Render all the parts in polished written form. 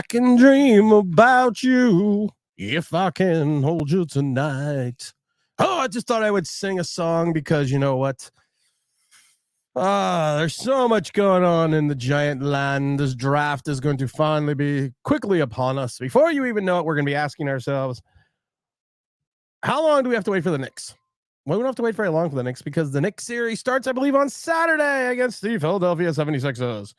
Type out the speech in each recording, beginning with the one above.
can dream about you if I can hold you tonight. Oh, I just thought I would sing a song because you know what? There's so much going on in the giant land. This draft is going to finally be quickly upon us. Before you even know it, we're going to be asking ourselves, how long do we have to wait for the Knicks? Well, we don't have to wait very long for the Knicks because the Knicks series starts, I believe, on Saturday against the Philadelphia 76ers.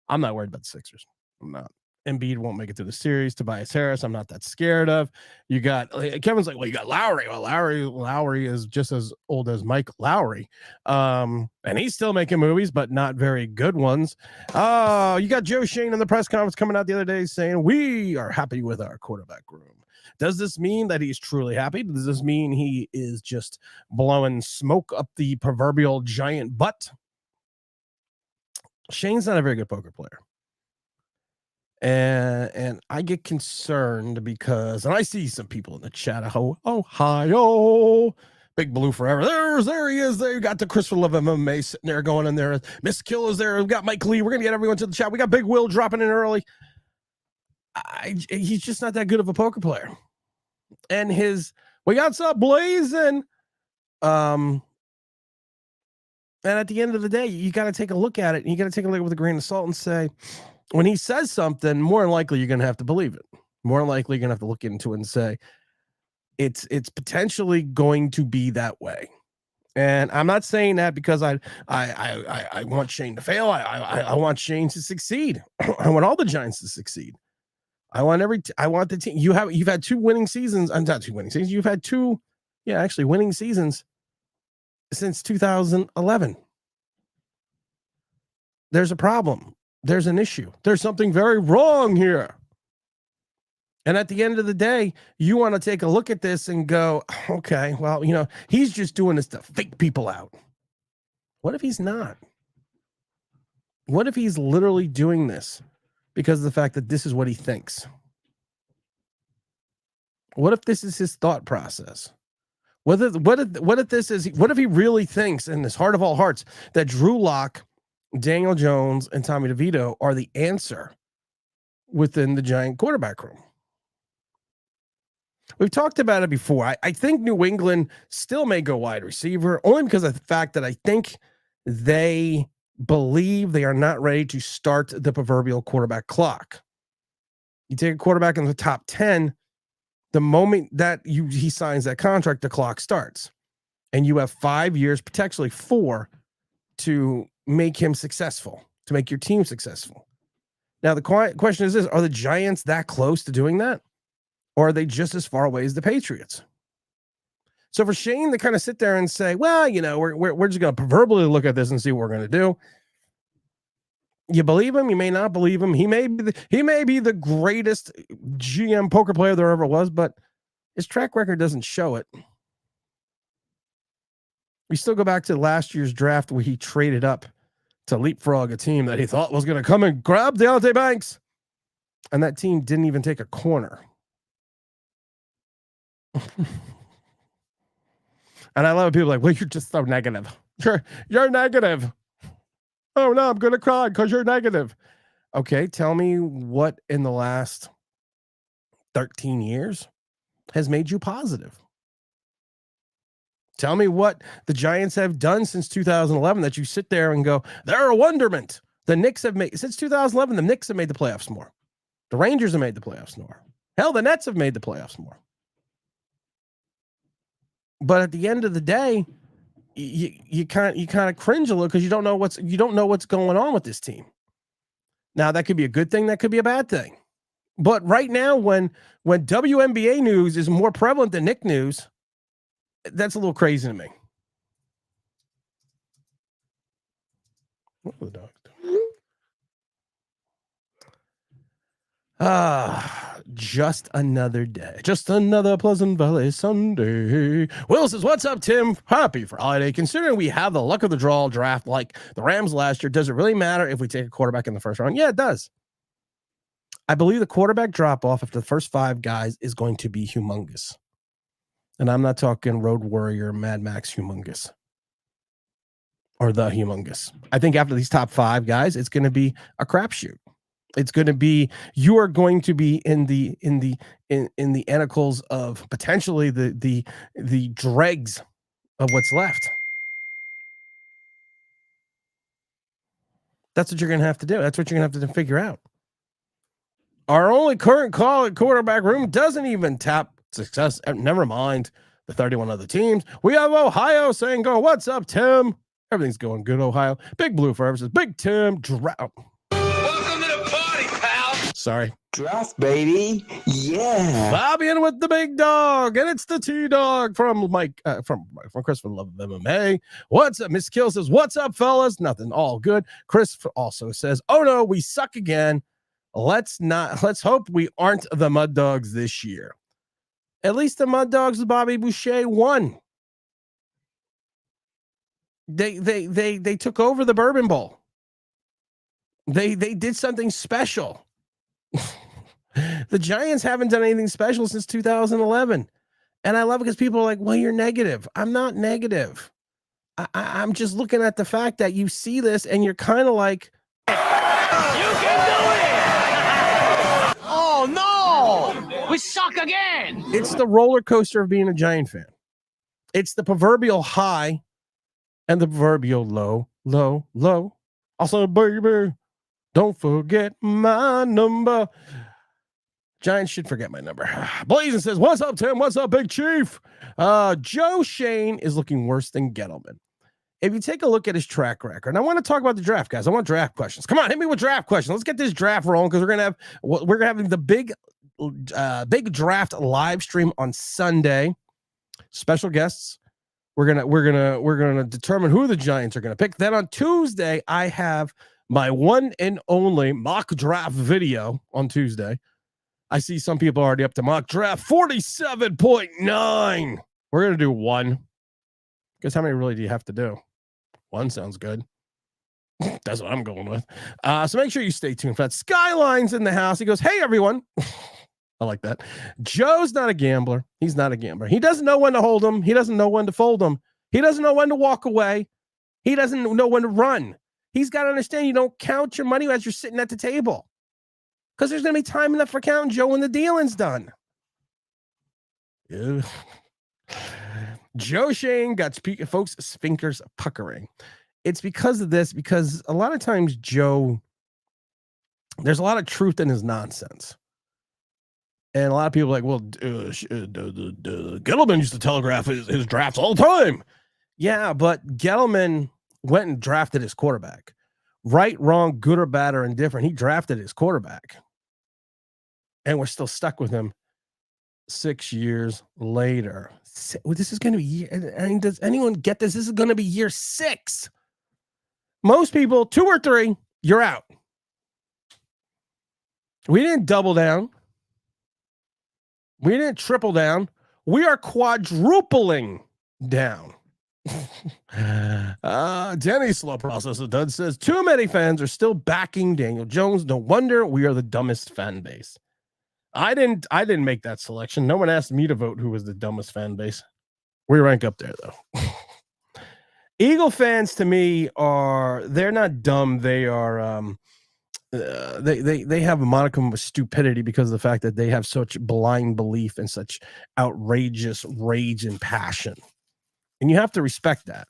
I'm not worried about the Sixers. I'm not. Embiid won't make it through the series. Tobias Harris, I'm not that scared of. You got Kevin's like, well, you got Lowry. Well, Lowry is just as old as Mike Lowry, and he's still making movies, but not very good ones. You got Joe Shane in the press conference coming out the other day saying we are happy with our quarterback room. Does this mean that he's truly happy? Does this mean he is just blowing smoke up the proverbial giant butt? Shane's not a very good poker player. And I get concerned because, and I see some people in the chat, Ohio, Big Blue forever. There he is. There you got the Christopher Love MMA sitting there going in there. Miss Kill is there. We got Mike Lee. We're going to get everyone to the chat. We got Big Will dropping in early. He's just not that good of a poker player. And we got some blazing. And at the end of the day, you got to take a look at it. And you got to take a look with a grain of salt and say, when he says something, more than likely you're going to have to believe it. More than likely you're going to have to look into it and say, it's potentially going to be that way. And I'm not saying that because I want Shane to fail. I want Shane to succeed. I want all the Giants to succeed. I want the team. You've had two winning seasons. Not two winning seasons. You've had two, winning seasons since 2011. There's a problem. There's an issue. There's something very wrong here. And at the end of the day, you want to take a look at this and go, okay, well, he's just doing this to fake people out. What if he's not? What if he's literally doing this because of the fact that this is what he thinks? What if this is his thought process? What if he really thinks in his heart of all hearts that Drew Lock, Daniel Jones, and Tommy DeVito are the answer within the Giant quarterback room? We've talked about it before. I think New England still may go wide receiver only because of the fact that I think they believe they are not ready to start the proverbial quarterback clock. You take a quarterback in the top 10, the moment that he signs that contract, the clock starts. And you have 5 years, potentially 4, to make him successful, to make your team successful. Now, the question is this: are the Giants that close to doing that? Or are they just as far away as the Patriots? So for Shane to kind of sit there and say, well, we're just going to proverbially look at this and see what we're going to do. You believe him, you may not believe him. He may be the greatest GM poker player there ever was, but his track record doesn't show it. We still go back to last year's draft where he traded up to leapfrog a team that he thought was going to come and grab Deontay Banks. And that team didn't even take a corner. And I love people like, well, you're just so negative. You're negative. Oh no, I'm gonna cry because you're negative. Okay, tell me what in the last 13 years has made you positive. Tell me what the Giants have done since 2011 that you sit there and go, they're a wonderment. The Knicks have made, since 2011, the Knicks have made the playoffs more. The Rangers have made the playoffs more. Hell, the Nets have made the playoffs more. But at the end of the day, you kind of cringe a little because you don't know what's going on with this team. Now that could be a good thing, that could be a bad thing. But right now, when WNBA news is more prevalent than Knick news, that's a little crazy to me. What are the dogs doing? Just another day. Just another Pleasant Valley Sunday. Will says, what's up, Tim? Happy Friday. Considering we have the luck of the draw draft like the Rams last year, does it really matter if we take a quarterback in the first round? Yeah, it does. I believe the quarterback drop-off after the first 5 guys is going to be humongous. And I'm not talking Road Warrior, Mad Max humongous. Or the humongous. I think after these top 5 guys, it's going to be a crapshoot. It's going to be, you are going to be in the anacles of potentially the dregs of what's left. That's what you're going to have to do. That's what you're going to have to figure out. Our only current call at quarterback room doesn't even tap success. Never mind the 31 other teams. We have Ohio saying, "Go, what's up, Tim? Everything's going good, Ohio." Big Blue Forever says, "Big Tim, drought." Welcome to the party, pal. Sorry. Draft, baby. Yeah. Fabian with the big dog, and it's the T-Dog from Mike, from Chris from Love of MMA. What's up? Miss Kill says, "What's up, fellas? Nothing, all good." Chris also says, "Oh no, we suck again. Let's hope we aren't the Mud Dogs this year." At least the Mud Dogs with Bobby Boucher won. They took over the Bourbon Bowl. They did something special. The Giants haven't done anything special since 2011. And I love it because people are like, "Well, you're negative." I'm not negative. I'm just looking at the fact that you see this and you're kind of like, You can do it. Oh no, we suck again. it's the roller coaster of being a Giant fan. It's the proverbial high and the proverbial low, low, low. Also, baby, don't forget my number. Giants should forget my number. Blazing says, "What's up, Tim? What's up, Big Chief?" Joe Shane is looking worse than Gettleman. If you take a look at his track record, and I want to talk about the draft, guys. I want draft questions. Come on, hit me with draft questions. Let's get this draft rolling because we're gonna have the big draft live stream on Sunday. Special guests. We're gonna determine who the Giants are gonna pick. Then on Tuesday, I have my one and only mock draft video on Tuesday. I see some people already up to mock draft 47.9. We're going to do one. Guess how many really do you have to do? One sounds good. That's what I'm going with. So make sure you stay tuned for that. Skyline's in the house. He goes, "Hey, everyone." I like that. Joe's not a gambler. He's not a gambler. He doesn't know when to hold them. He doesn't know when to fold them. He doesn't know when to walk away. He doesn't know when to run. He's got to understand you don't count your money as you're sitting at the table. Because there's going to be time enough for counting Joe when the dealing's done. Yeah. Joe Shane got folks' sphincters puckering. It's because of this, because a lot of times Joe, there's a lot of truth in his nonsense. And a lot of people are like, "Well, Gettleman used to telegraph his drafts all the time." Yeah, but Gettleman went and drafted his quarterback. Right, wrong, good or bad or indifferent, he drafted his quarterback. And we're still stuck with him 6 years later. This is going to be I mean, does anyone get this? This is going to be year 6. Most people, 2 or 3, you're out. We didn't double down. We didn't triple down. We are quadrupling down. Denny Slow Processor Dud says, "Too many fans are still backing Daniel Jones. No wonder we are the dumbest fan base." I didn't make that selection. No one asked me to vote who was the dumbest fan base. We rank up there though. Eagle fans to me they're not dumb. They are they have a modicum of stupidity because of the fact that they have such blind belief and such outrageous rage and passion. And you have to respect that.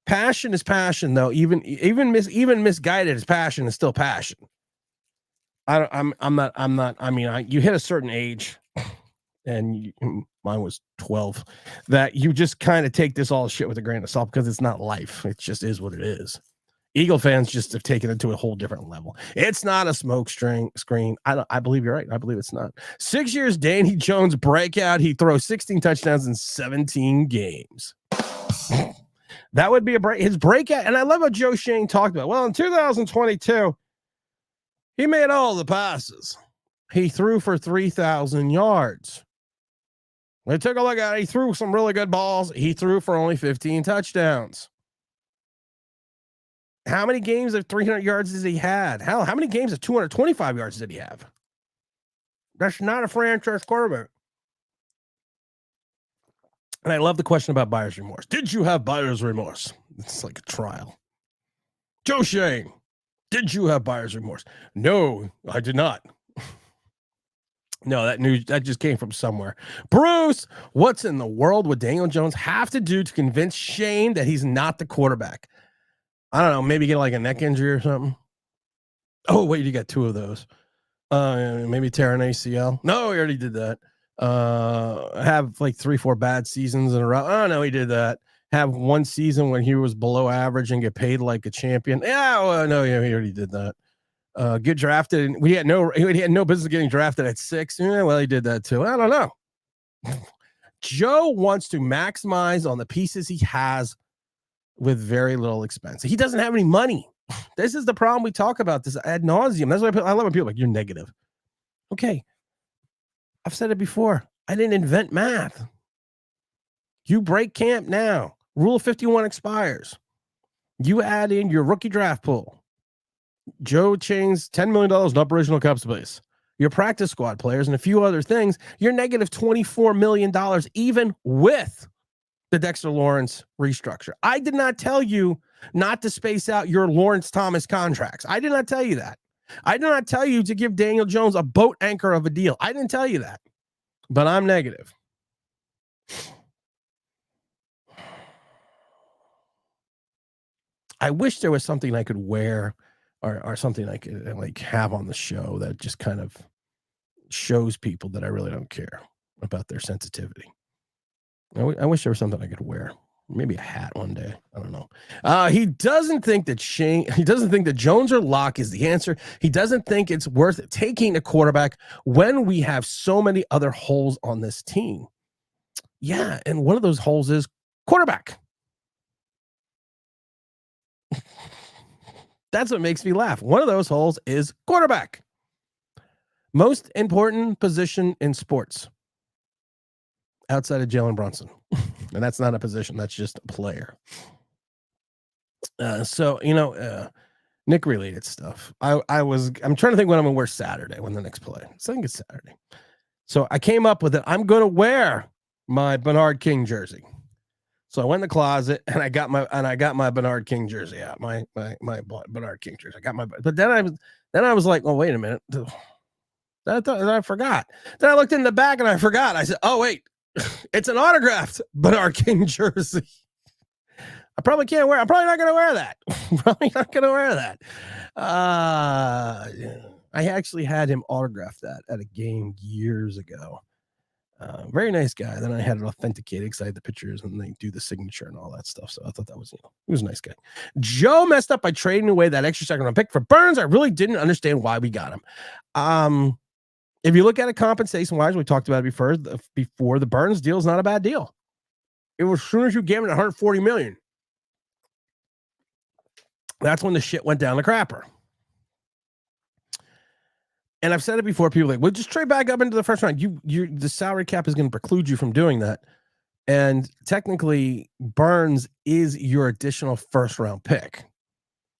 Passion is passion though. Even misguided as passion is still passion. I'm not. I mean, you hit a certain age, and mine was 12. That you just kind of take this all shit with a grain of salt because it's not life. It just is what it is. Eagle fans just have taken it to a whole different level. It's not a smoke screen. I believe you're right. I believe it's not. 6 years, Danny Jones breakout. He throws 16 touchdowns in 17 games. That would be his breakout. And I love what Joe Shane talked about. Well, in 2022. He made all the passes. He threw for 3,000 yards. We took a look at it. He threw some really good balls. He threw for only 15 touchdowns. How many games of 300 yards has he had? How many games of 225 yards did he have? That's not a franchise quarterback. And I love the question about buyer's remorse. Did you have buyer's remorse? It's like a trial. Joe Shane. Did you have buyer's remorse? No, I did not. No, that news that just came from somewhere. Bruce, what's in the world would Daniel Jones have to do to convince Shane that he's not the quarterback? I don't know, maybe get like a neck injury or something. Oh, wait, you got two of those. Maybe tear an ACL. No, he already did that. Have like 3-4 bad seasons in a row. Oh no, he did that. Have one season when he was below average and get paid like a champion. Yeah, well, no, yeah, he already did that. Get drafted, and he had no business getting drafted at 6. Yeah, well, he did that too. I don't know. Joe wants to maximize on the pieces he has with very little expense. He doesn't have any money. This is the problem. We talk about this ad nauseum. That's why I love when people are like, you're negative. Okay. I've said it before. I didn't invent math. You break camp now. Rule 51 expires. You add in your rookie draft pool. Joe chains $10 million in operational cap space. Your practice squad players and a few other things. You're negative $24 million even with the Dexter Lawrence restructure. I did not tell you not to space out your Lawrence Thomas contracts. I did not tell you that. I did not tell you to give Daniel Jones a boat anchor of a deal. I didn't tell you that. But I'm negative. I wish there was something I could wear or something I could like have on the show that just kind of shows people that I really don't care about their sensitivity. I wish there was something I could wear. Maybe a hat one day. I don't know. He doesn't think that Jones or Locke is the answer. He doesn't think it's worth taking a quarterback when we have so many other holes on this team. Yeah, and one of those holes is quarterback. That's what makes me laugh. One of those holes is quarterback. Most important position in sports outside of Jalen Brunson. And that's not a position. That's just a player. Nick related stuff. I'm trying to think what I'm going to wear Saturday when the Knicks play. I think it's Saturday. So I came up with it. I'm going to wear my Bernard King jersey. So I went in the closet and I got my Bernard King jersey out. My Bernard King jersey. But then I was like, well, wait a minute. I forgot. Then I looked in the back and I forgot. I said, oh wait, it's an autographed Bernard King jersey. I'm probably not going to wear that. Probably not going to wear that. I actually had him autograph that at a game years ago. Very nice guy. Then I had it authenticated because I had the pictures and they do the signature and all that stuff. So I thought that was, he was a nice guy. Joe messed up by trading away that extra second round pick for Burns. I really didn't understand why we got him. If you look at it compensation wise, we talked about it before the Burns deal is not a bad deal. It was as soon as you gave him $140 million. That's when the shit went down the crapper. And I've said it before. People are like, well, just trade back up into the first round. The salary cap is going to preclude you from doing that. And technically, Burns is your additional first round pick.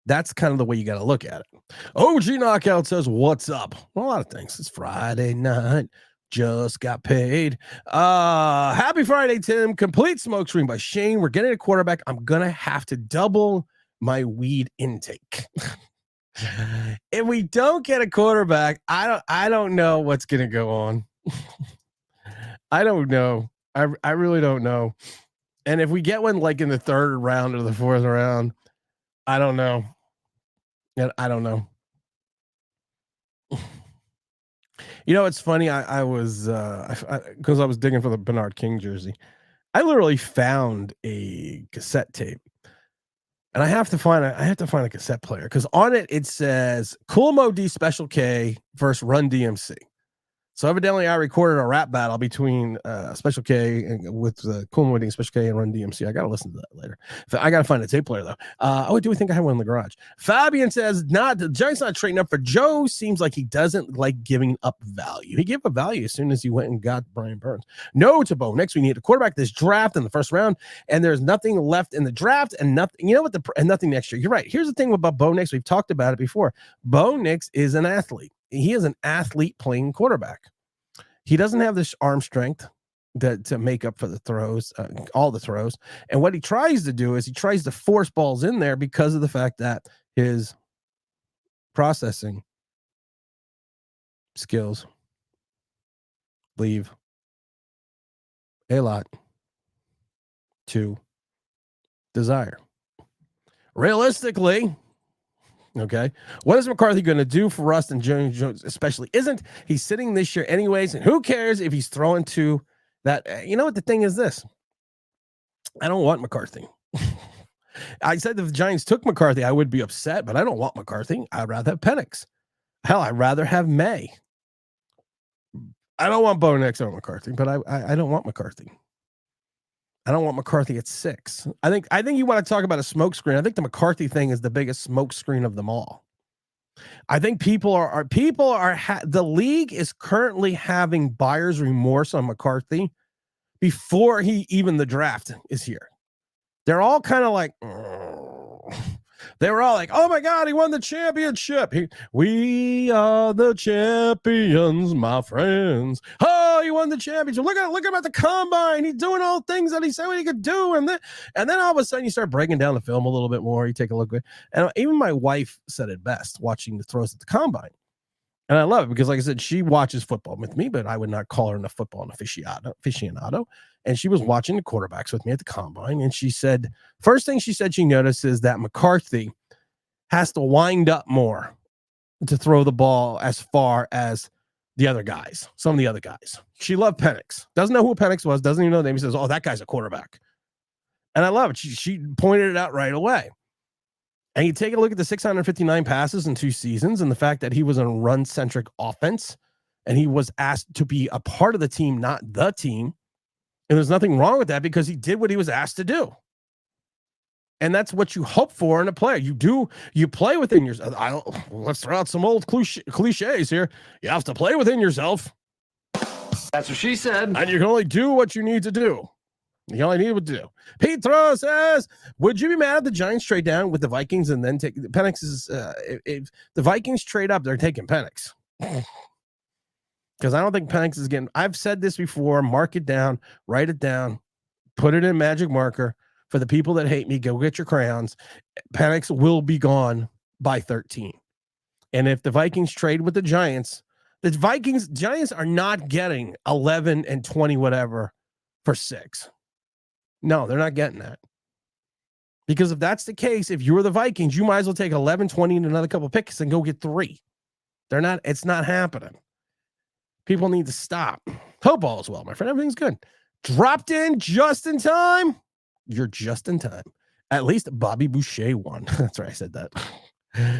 That's kind of the way you got to look at it. OG Knockout says, what's up? Well, a lot of things. It's Friday night. Just got paid. Happy Friday, Tim. Complete smokescreen by Shane. We're getting a quarterback. I'm going to have to double my weed intake. If we don't get a quarterback, I don't know what's going to go on. I don't know. I really don't know. And if we get one like in the third round or the fourth round, I don't know. I don't know. It's funny. I was because I was digging for the Bernard King jersey. I literally found a cassette tape. And I have to find a cassette player because on it says Cool Mo D Special K versus Run DMC. So evidently I recorded a rap battle between Special K with Cool Mo D Special K and Run DMC. I got to listen to that later. I got to find a tape player though. Do we think I have one in the garage? Fabian says the Giants not trading up for Joe. Seems like he doesn't like giving up value. He gave up value as soon as he went and got Brian Burns. No to Bo. Next we need a quarterback this draft in the first round, and there's nothing left in the draft and nothing. And nothing next year. You're right. Here's the thing about Bo Nix. We've talked about it before. Bo Nix is an athlete. He is an athlete playing quarterback. He doesn't have this arm strength to make up for the throws, all the throws. And what he tries to do is he tries to force balls in there because of the fact that his processing skills leave a lot to desire. Realistically, okay, what is McCarthy going to do for us? And Jones especially isn't. He's sitting this year anyways, and who cares if he's throwing to that? You know what the thing is this? I don't want McCarthy. I said if the Giants took McCarthy, I would be upset, but I don't want McCarthy. I'd rather have Penix. Hell, I'd rather have May. I don't want Bo Nix over McCarthy, but I don't want McCarthy. I don't want McCarthy at 6. I think you want to talk about a smokescreen. I think the McCarthy thing is the biggest smokescreen of them all. I think the league is currently having buyer's remorse on McCarthy before the draft is here. They're all kind of like, they were all like, oh my God, he won the championship. We are the champions, my friends. Oh, he won the championship. Look at him at the combine. He's doing all things that he said he could do. And then all of a sudden you start breaking down the film a little bit more. You take a look at it. And even my wife said it best watching the throws at the combine. And I love it because, like I said, she watches football with me, but I would not call her a football aficionado. And she was watching the quarterbacks with me at the combine. And she said, first thing she said she noticed is that McCarthy has to wind up more to throw the ball as far as the other guys, some of the other guys. She loved Penix. Doesn't know who Penix was. Doesn't even know the name. He says, oh, that guy's a quarterback. And I love it. She pointed it out right away. And you take a look at the 659 passes in 2 seasons and the fact that he was in a run-centric offense and he was asked to be a part of the team, not the team. And there's nothing wrong with that because he did what he was asked to do. And that's what you hope for in a player. You play within yourself. Let's throw out some old cliches here. You have to play within yourself. That's what she said. And you can only do what you need to do. You only need to do. Pete Throw says, would you be mad if the Giants trade down with the Vikings and then take Penix? If the Vikings trade up, they're taking Penix. Because I don't think Penix is getting. I've said this before. Mark it down, write it down, put it in magic marker. For the people that hate me, go get your crayons. Penix will be gone by 13. And if the Vikings trade with the Giants are not getting 11 and 20 whatever for 6. No, they're not getting that. Because if that's the case, if you were the Vikings, you might as well take 11, 20 and another couple picks and go get 3. It's not happening. People need to stop. Hope all is well, my friend. Everything's good. Dropped in just in time. You're just in time. At least Bobby Boucher won. That's right. I said that.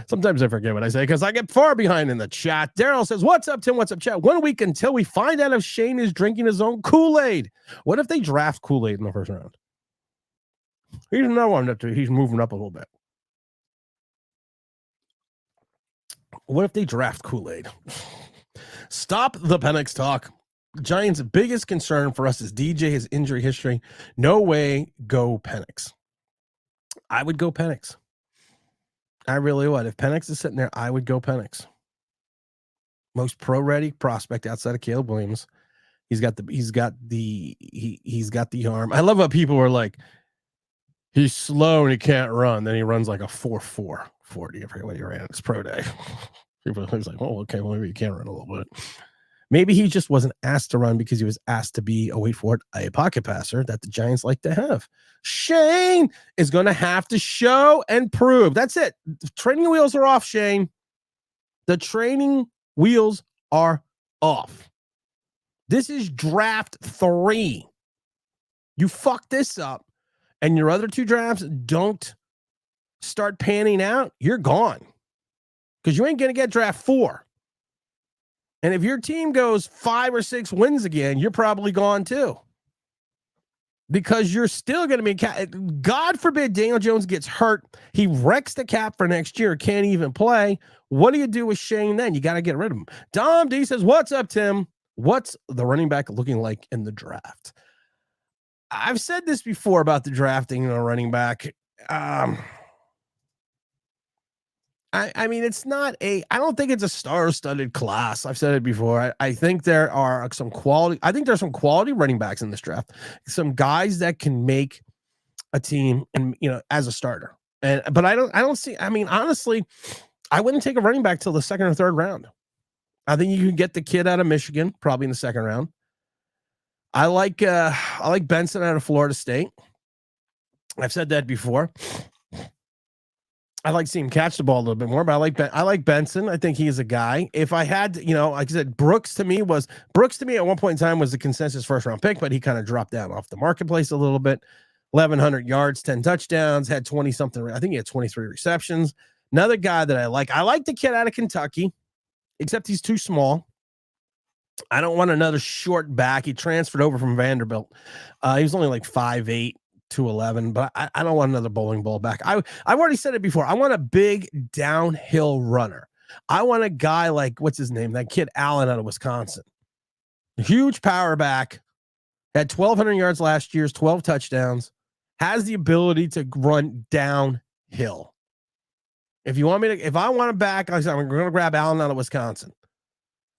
Sometimes I forget what I say because I get far behind in the chat. Daryl says, what's up, Tim? What's up, chat? 1 week until we find out if Shane is drinking his own Kool-Aid. What if they draft Kool-Aid in the first round? He's not one up to. He's moving up a little bit. What if they draft Kool-Aid? Stop the Penix talk. Giants' biggest concern for us is DJ, his injury history. No way, go Penix. I would go Penix. I really would. If Penix is sitting there, I would go Penix. Most pro-ready prospect outside of Caleb Williams. He's got the arm. I love how people are like, he's slow and he can't run. Then he runs like a 4.4 40. I forget what he ran at his pro day. People are like, oh, okay, well, maybe you can run a little bit. Maybe he just wasn't asked to run because he was asked to be, wait for it, a pocket passer that the Giants like to have. Shane is going to have to show and prove. That's it. The training wheels are off, Shane. The training wheels are off. This is draft 3. You fuck this up and your other 2 drafts don't start panning out, you're gone. Because you ain't going to get draft 4. And if your team goes 5 or 6 wins again, you're probably gone too. Because you're still going to be, God forbid Daniel Jones gets hurt. He wrecks the cap for next year, can't even play. What do you do with Shane then? You got to get rid of him. Dom D says, what's up, Tim? What's the running back looking like in the draft? I've said this before about the drafting of a running back. I mean, it's not I don't think it's a star-studded class. I've said it before. I think there are some quality. I think there's some quality running backs in this draft. Some guys that can make a team and, as a starter. But I don't see, I mean, honestly, I wouldn't take a running back till the second or third round. I think you can get the kid out of Michigan probably in the second round. I like Benson out of Florida State. I've said that before. I like seeing him catch the ball a little bit more, but I like Benson. I think he's a guy. If I had, like I said, Brooks to me at one point in time was the consensus first round pick, but he kind of dropped down off the marketplace a little bit. 1,100 yards, 10 touchdowns, had 20 something. I think he had 23 receptions. Another guy that I like the kid out of Kentucky, except he's too small. I don't want another short back. He transferred over from Vanderbilt. He was only like 5'8", 211, but I don't want another bowling ball back. I've already said it before. I want a big downhill runner. I want a guy like, what's his name? That kid Allen out of Wisconsin. Huge power back. Had 1,200 yards last year, 12 touchdowns. Has the ability to run downhill. If I want him back, like I said, I'm going to grab Allen out of Wisconsin.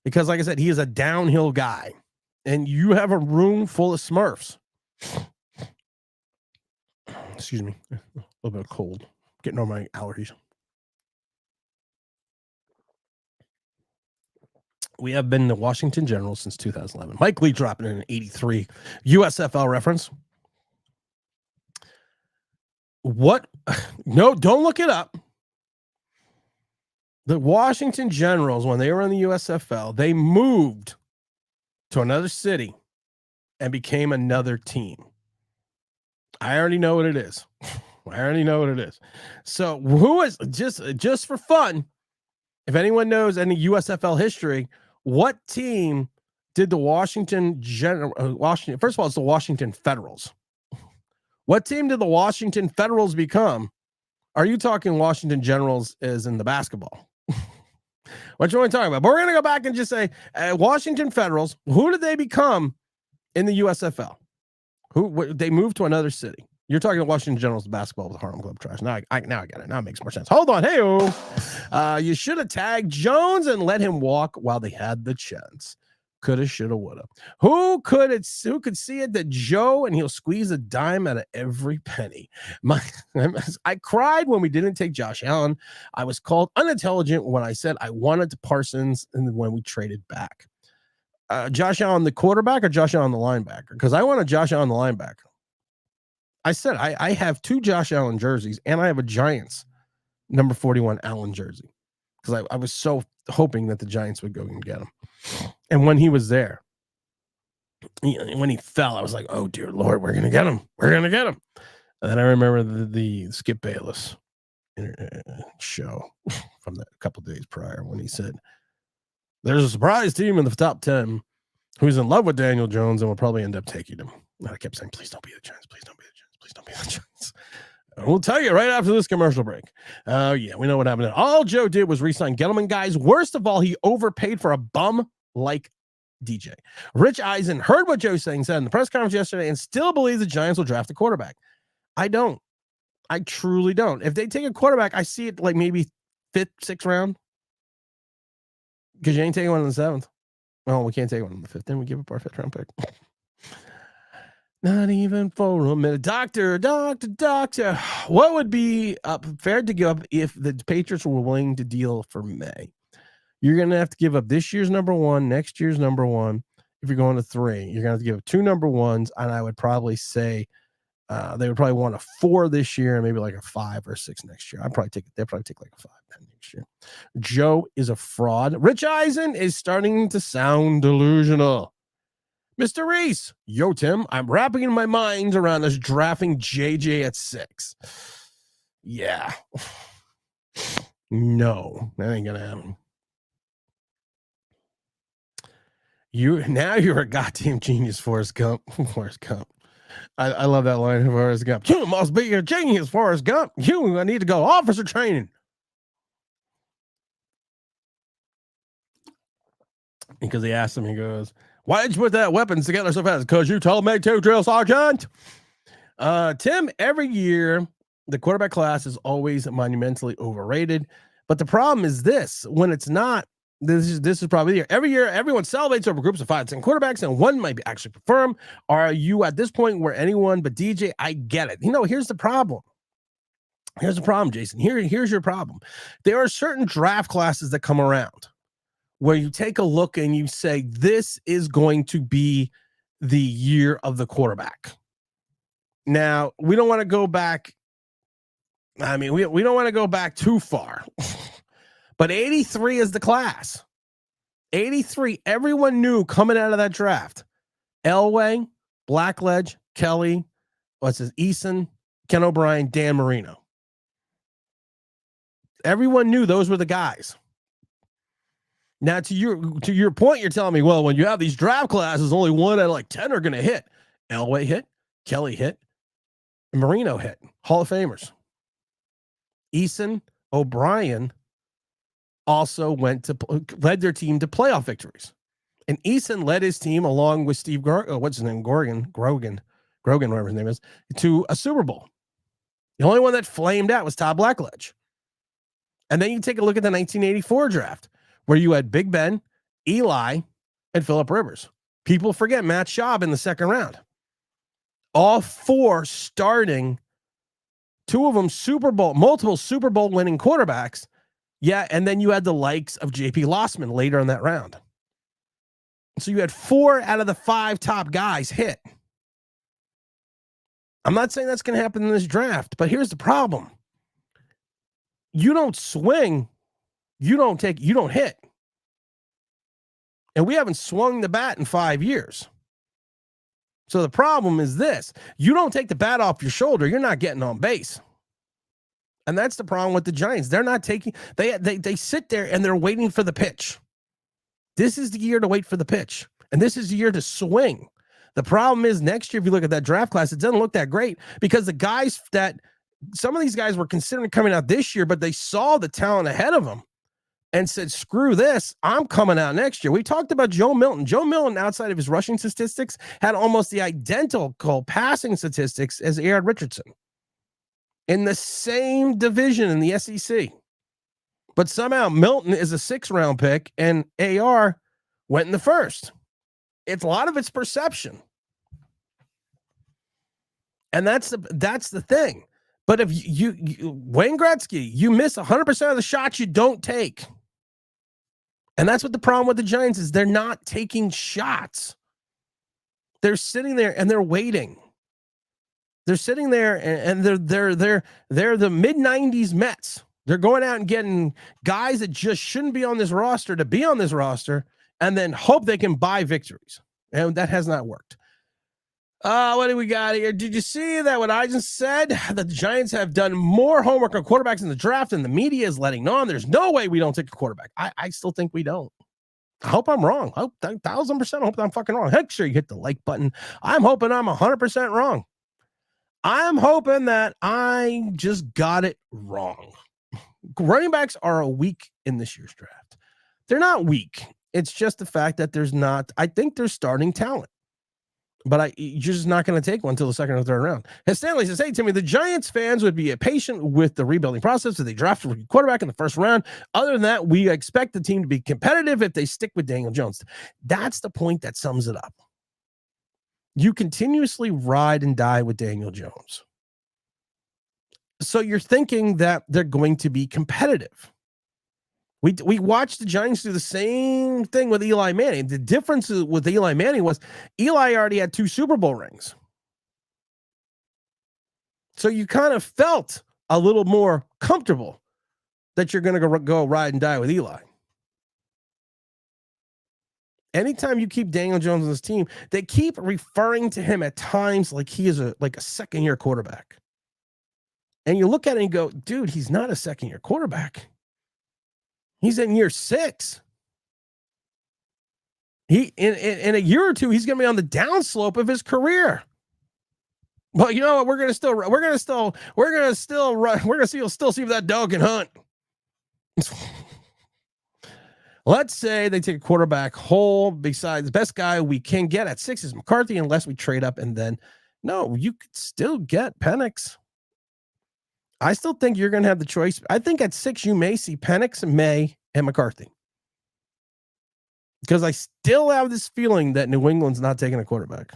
Because like I said, he is a downhill guy. And you have a room full of Smurfs. Excuse me. A little bit of cold. Getting over my allergies. We have been the Washington Generals since 2011. Mike Lee dropping in an 83 USFL reference. What? No, don't look it up. The Washington Generals, when they were in the USFL, they moved to another city and became another team. I already know what it is. So who is, just for fun, if anyone knows any USFL history, what team did the Washington, first of all, it's the Washington Federals. What team did the Washington Federals become? Are you talking Washington Generals as in the basketball? What you want to talk about? But we're going to go back and just say Washington Federals. Who did they become in the USFL? They moved to another city. You're talking Washington Generals basketball with Harlem Globetrotters. Now I get it. Now it makes more sense. Hold on. Hey-o. You should have tagged Jones and let him walk while they had the chance. Coulda, shoulda, woulda. Who could see it that Joe and he'll squeeze a dime out of every penny? I cried when we didn't take Josh Allen. I was called unintelligent when I said I wanted Parsons and when we traded back. Josh Allen the quarterback or Josh Allen the linebacker? Because I want a Josh Allen the linebacker. I said I have 2 Josh Allen jerseys and I have a Giants number 41 Allen jersey because I was so hoping that the Giants would go and get him. And when he was there, when he fell, I was like, oh, dear Lord, we're going to get him. And then I remember the Skip Bayless show from a couple days prior when he said, there's a surprise team in the top 10 who's in love with Daniel Jones and will probably end up taking him. And I kept saying, please don't be the Giants. Please don't be the Giants. Please don't be the Giants. We'll tell you right after this commercial break. Oh, yeah, we know what happened. All Joe did was re-sign Gettleman, guys. Worst of all, he overpaid for a bum like DJ. Rich Eisen heard what Joe said in the press conference yesterday and still believes the Giants will draft a quarterback. I don't. I truly don't. If they take a quarterback, I see it like maybe 5th, 6th round. Because you ain't taking one in the 7th. Well, we can't take one in the 5th. Then we give up our 5th round pick. Not even for a minute. Doctor. What would be fair to give up if the Patriots were willing to deal for May? You're going to have to give up this year's number 1, next year's number 1. If you're going to 3, you're going to have to give up 2 number 1s. And I would probably say they would probably want a 4 this year and maybe like a 5 or 6 next year. They'll probably take like a 5 next year. Joe is a fraud. Rich Eisen is starting to sound delusional. Mr. Reese, yo, Tim, I'm wrapping my mind around us drafting JJ at 6. Yeah. No, that ain't going to happen. You're a goddamn genius, Forrest Gump. I love that line of Forrest Gump. You must be a genius, Forrest Gump. I need to go officer training. Because he asked him, he goes, why did you put that weapons together so fast? Because you told me to, drill sergeant. Tim, every year, the quarterback class is always monumentally overrated. But the problem is this. When it's not, this is probably the year. Every year, everyone celebrates over groups of 5 to 10 quarterbacks, and one might be actually prefer him. Are you at this point where anyone but DJ? I get it. Here's the problem. Here's the problem, Jason. Here's your problem. There are certain draft classes that come around where you take a look and you say, this is going to be the year of the quarterback. Now, we don't want to go back. I mean, we don't want to go back too far. But 83 is the class. 83, everyone knew coming out of that draft. Elway, Blackledge, Kelly, Eason, Ken O'Brien, Dan Marino. Everyone knew those were the guys. Now, to your point, you're telling me, well, when you have these draft classes, only 1 out of like 10 are going to hit. Elway hit, Kelly hit, and Marino hit. Hall of Famers. Eason, O'Brien also led their team to playoff victories. And Eason led his team along with Steve Grogan, whatever his name is, to a Super Bowl. The only one that flamed out was Todd Blackledge. And then you take a look at the 1984 draft, where you had Big Ben, Eli, and Phillip Rivers. People forget Matt Schaub in the second round. All 4 starting, 2 of them multiple Super Bowl winning quarterbacks. Yeah, and then you had the likes of J.P. Lossman later in that round. So you had 4 out of the 5 top guys hit. I'm not saying that's going to happen in this draft, but here's the problem. You don't swing, you don't hit. And we haven't swung the bat in 5 years. So the problem is this. You don't take the bat off your shoulder, you're not getting on base. And that's the problem with the Giants. They're not taking, they sit there and they're waiting for the pitch. This is the year to wait for the pitch. And this is the year to swing. The problem is next year, if you look at that draft class, it doesn't look that great because the guys some of these guys were considering coming out this year, but they saw the talent ahead of them and said, screw this, I'm coming out next year. We talked about Joe Milton. Joe Milton, outside of his rushing statistics, had almost the identical passing statistics as Aaron Richardson in the same division in the SEC. But somehow Milton is a 6th-round pick and AR went in the 1st. It's a lot of it's perception. And that's the thing. But if you Wayne Gretzky, you miss 100% of the shots you don't take. And that's what the problem with the Giants is. They're not taking shots. They're sitting there and they're waiting. They're sitting there and they're the mid-90s Mets. They're going out and getting guys that just shouldn't be on this roster to be on this roster and then hope they can buy victories. And that has not worked. What do we got here? Did you see that what I just said? The Giants have done more homework on quarterbacks in the draft than the media is letting on. There's no way we don't take a quarterback. I still think we don't. I hope I'm wrong. I hope 1,000% hope I'm fucking wrong. Heck, sure, you hit the like button. I'm hoping I'm 100% wrong. I'm hoping that I just got it wrong. Running backs are weak in this year's draft. They're not weak. It's just the fact that I think there's starting talent. But you're just not going to take one until the 2nd or 3rd round. As Stanley says, hey, Timmy, the Giants fans would be patient with the rebuilding process if they draft a quarterback in the 1st round. Other than that, we expect the team to be competitive if they stick with Daniel Jones. That's the point that sums it up. You continuously ride and die with Daniel Jones. So you're thinking that they're going to be competitive. We watched the Giants do the same thing with Eli Manning. The difference with Eli Manning was Eli already had 2 Super Bowl rings. So you kind of felt a little more comfortable that you're going to go ride and die with Eli. Anytime you keep Daniel Jones on this team, they keep referring to him at times like he is a 2nd-year quarterback. And you look at it and go, dude, he's not a 2nd-year quarterback. He's in year 6. In a year or two, he's going to be on the downslope of his career. But you know what? We're going to still see if that dog can hunt. Let's say they take a quarterback whole. Besides, the best guy we can get at 6 is McCarthy, unless we trade up. And then, no, you could still get Penix. I still think you're going to have the choice. I think at 6, you may see Penix, May, and McCarthy. Because I still have this feeling that New England's not taking a quarterback.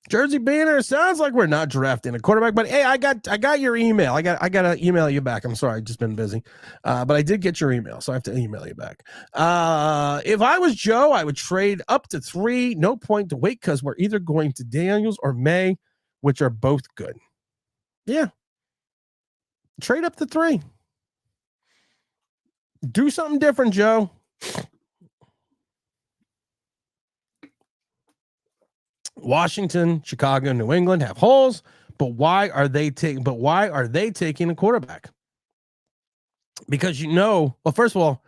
Jersey Banner, sounds like we're not drafting a quarterback, but hey, I got your email. I got to email you back. I'm sorry, I've just been busy. But I did get your email, so I have to email you back. If I was Joe, I would trade up to 3. No point to wait because we're either going to Daniels or May, which are both good. Yeah. Trade up to 3. Do something different, Joe. Washington, Chicago, New England have holes, but why are they taking a quarterback? Because well, first of all,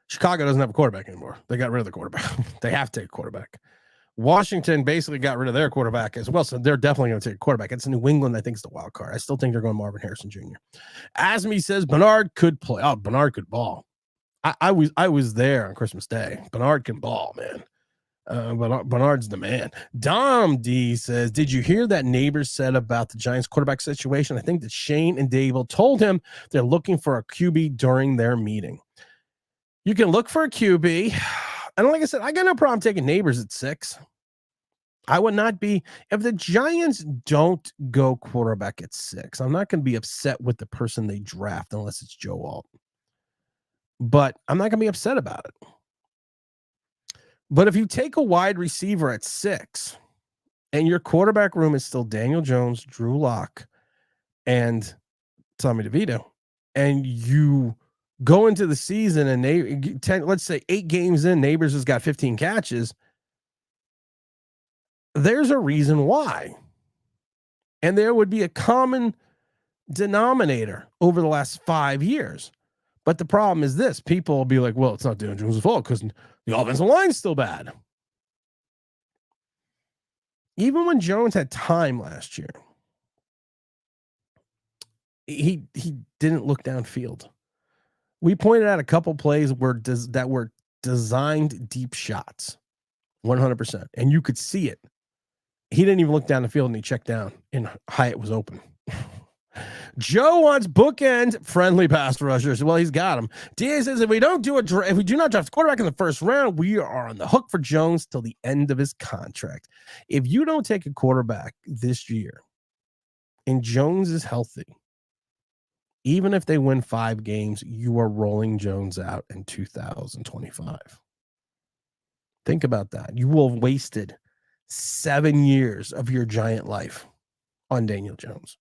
Chicago doesn't have a quarterback anymore. They got rid of the quarterback. They have to take a quarterback. Washington basically got rid of their quarterback as well, so they're definitely going to take a quarterback. It's New England, I think, is the wild card. I still think they're going Marvin Harrison Jr. Asmi says Bernard could play. Oh, Bernard could ball. I was there on Christmas Day. Bernard can ball, man. But Bernard's the man. Dom D says, did you hear that neighbors said about the Giants quarterback situation? I think that Shane and Dable told him they're looking for a QB during their meeting. You can look for a QB. And like I said, I got no problem taking neighbors at 6. I would not be, if the Giants don't go quarterback at 6, I'm not going to be upset with the person they draft unless it's Joe Alt. But I'm not going to be upset about it. But if you take a wide receiver at 6 and your quarterback room is still Daniel Jones, Drew Lock, and Tommy DeVito, and you go into the season and let's say 8 games in, Neighbors has got 15 catches, there's a reason why. And there would be a common denominator over the last 5 years. But the problem is this. People will be like, well, it's not Daniel Jones' fault because the offensive line's still bad. Even when Jones had time last year, he didn't look downfield. We pointed out a couple plays that were designed deep shots, 100%. And you could see it. He didn't even look down the field and he checked down and Hyatt was open. Joe wants bookend friendly pass rushers. Well, he's got them. DA says if we do not draft a quarterback in the first round, we are on the hook for Jones till the end of his contract. If you don't take a quarterback this year and Jones is healthy, even if they win 5 games, you are rolling Jones out in 2025. Think about that. You will have wasted 7 years of your Giant life on Daniel Jones.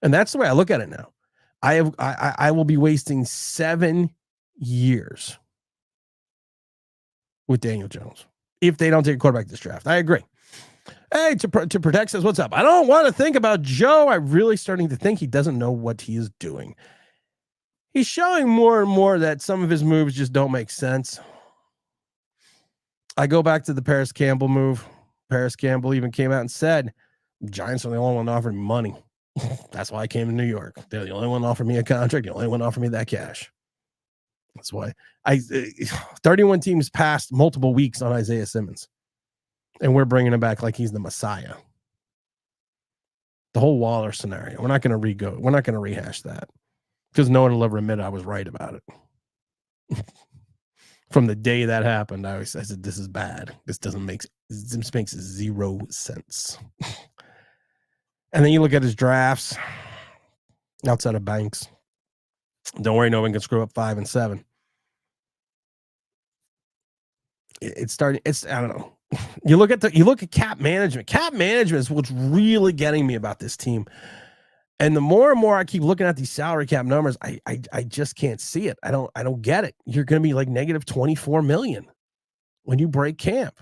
And that's the way I look at it now. I will be wasting 7 years with Daniel Jones if they don't take a quarterback this draft. I agree. Hey, to protect says, what's up? I don't want to think about Joe. I'm really starting to think he doesn't know what he is doing. He's showing more and more that some of his moves just don't make sense. I go back to the Paris Campbell move. Paris Campbell even came out and said, Giants are the only one offering money. That's why I came to New York. They're the only one offering me a contract. The only one offering me that cash. That's why 31 teams passed multiple weeks on Isaiah Simmons. And we're bringing him back like he's the Messiah. The whole Waller scenario. We're not going to rehash that because no one will ever admit I was right about it. From the day that happened, I said, this is bad. This makes 0 sense. And then you look at his drafts outside of Banks. Don't worry, no one can screw up 5 and 7. It's starting. I don't know. You look at cap management. Cap management is what's really getting me about this team. And the more and more I keep looking at these salary cap numbers, I just can't see it. I don't get it. You're going to be like negative 24 million when you break camp.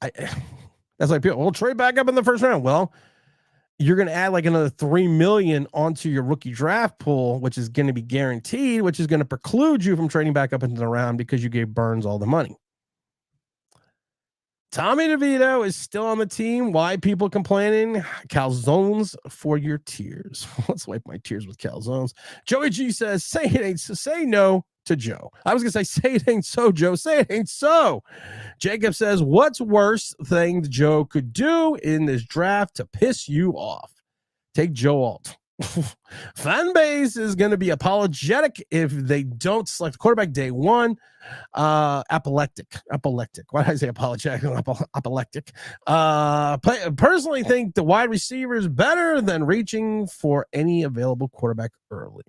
That's like people, we'll trade back up in the first round. Well, you're going to add like another 3 million onto your rookie draft pool, which is going to be guaranteed, which is going to preclude you from trading back up into the round because you gave Burns all the money. Tommy DeVito is still on the team. Why people complaining? Calzones for your tears. Let's wipe my tears with calzones. Joey G says, say no to Joe. I was going to say it ain't so, Joe. Say it ain't so. Jacob says, what's worst thing Joe could do in this draft to piss you off? Take Joe Alt. Fan base is going to be apologetic if they don't select quarterback day one. Apoplectic. Why did I say apologetic? Apoplectic. Personally think the wide receiver is better than reaching for any available quarterback early.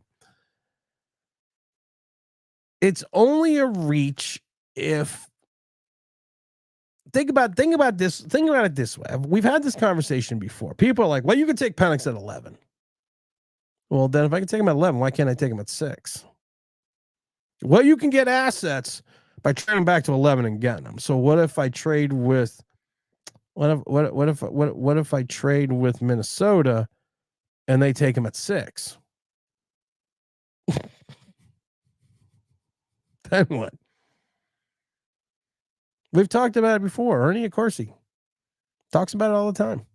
It's only a reach if think about it this way. We've had this conversation before. People are like, well, you can take Penix at 11. Well, then if I can take him at 11, why can't I take him at 6? Well, you can get assets by trading back to 11 and getting them. So what if I trade with what if I trade with Minnesota and they take him at 6? Then what? We've talked about it before. Ernie Accorsi talks about it all the time.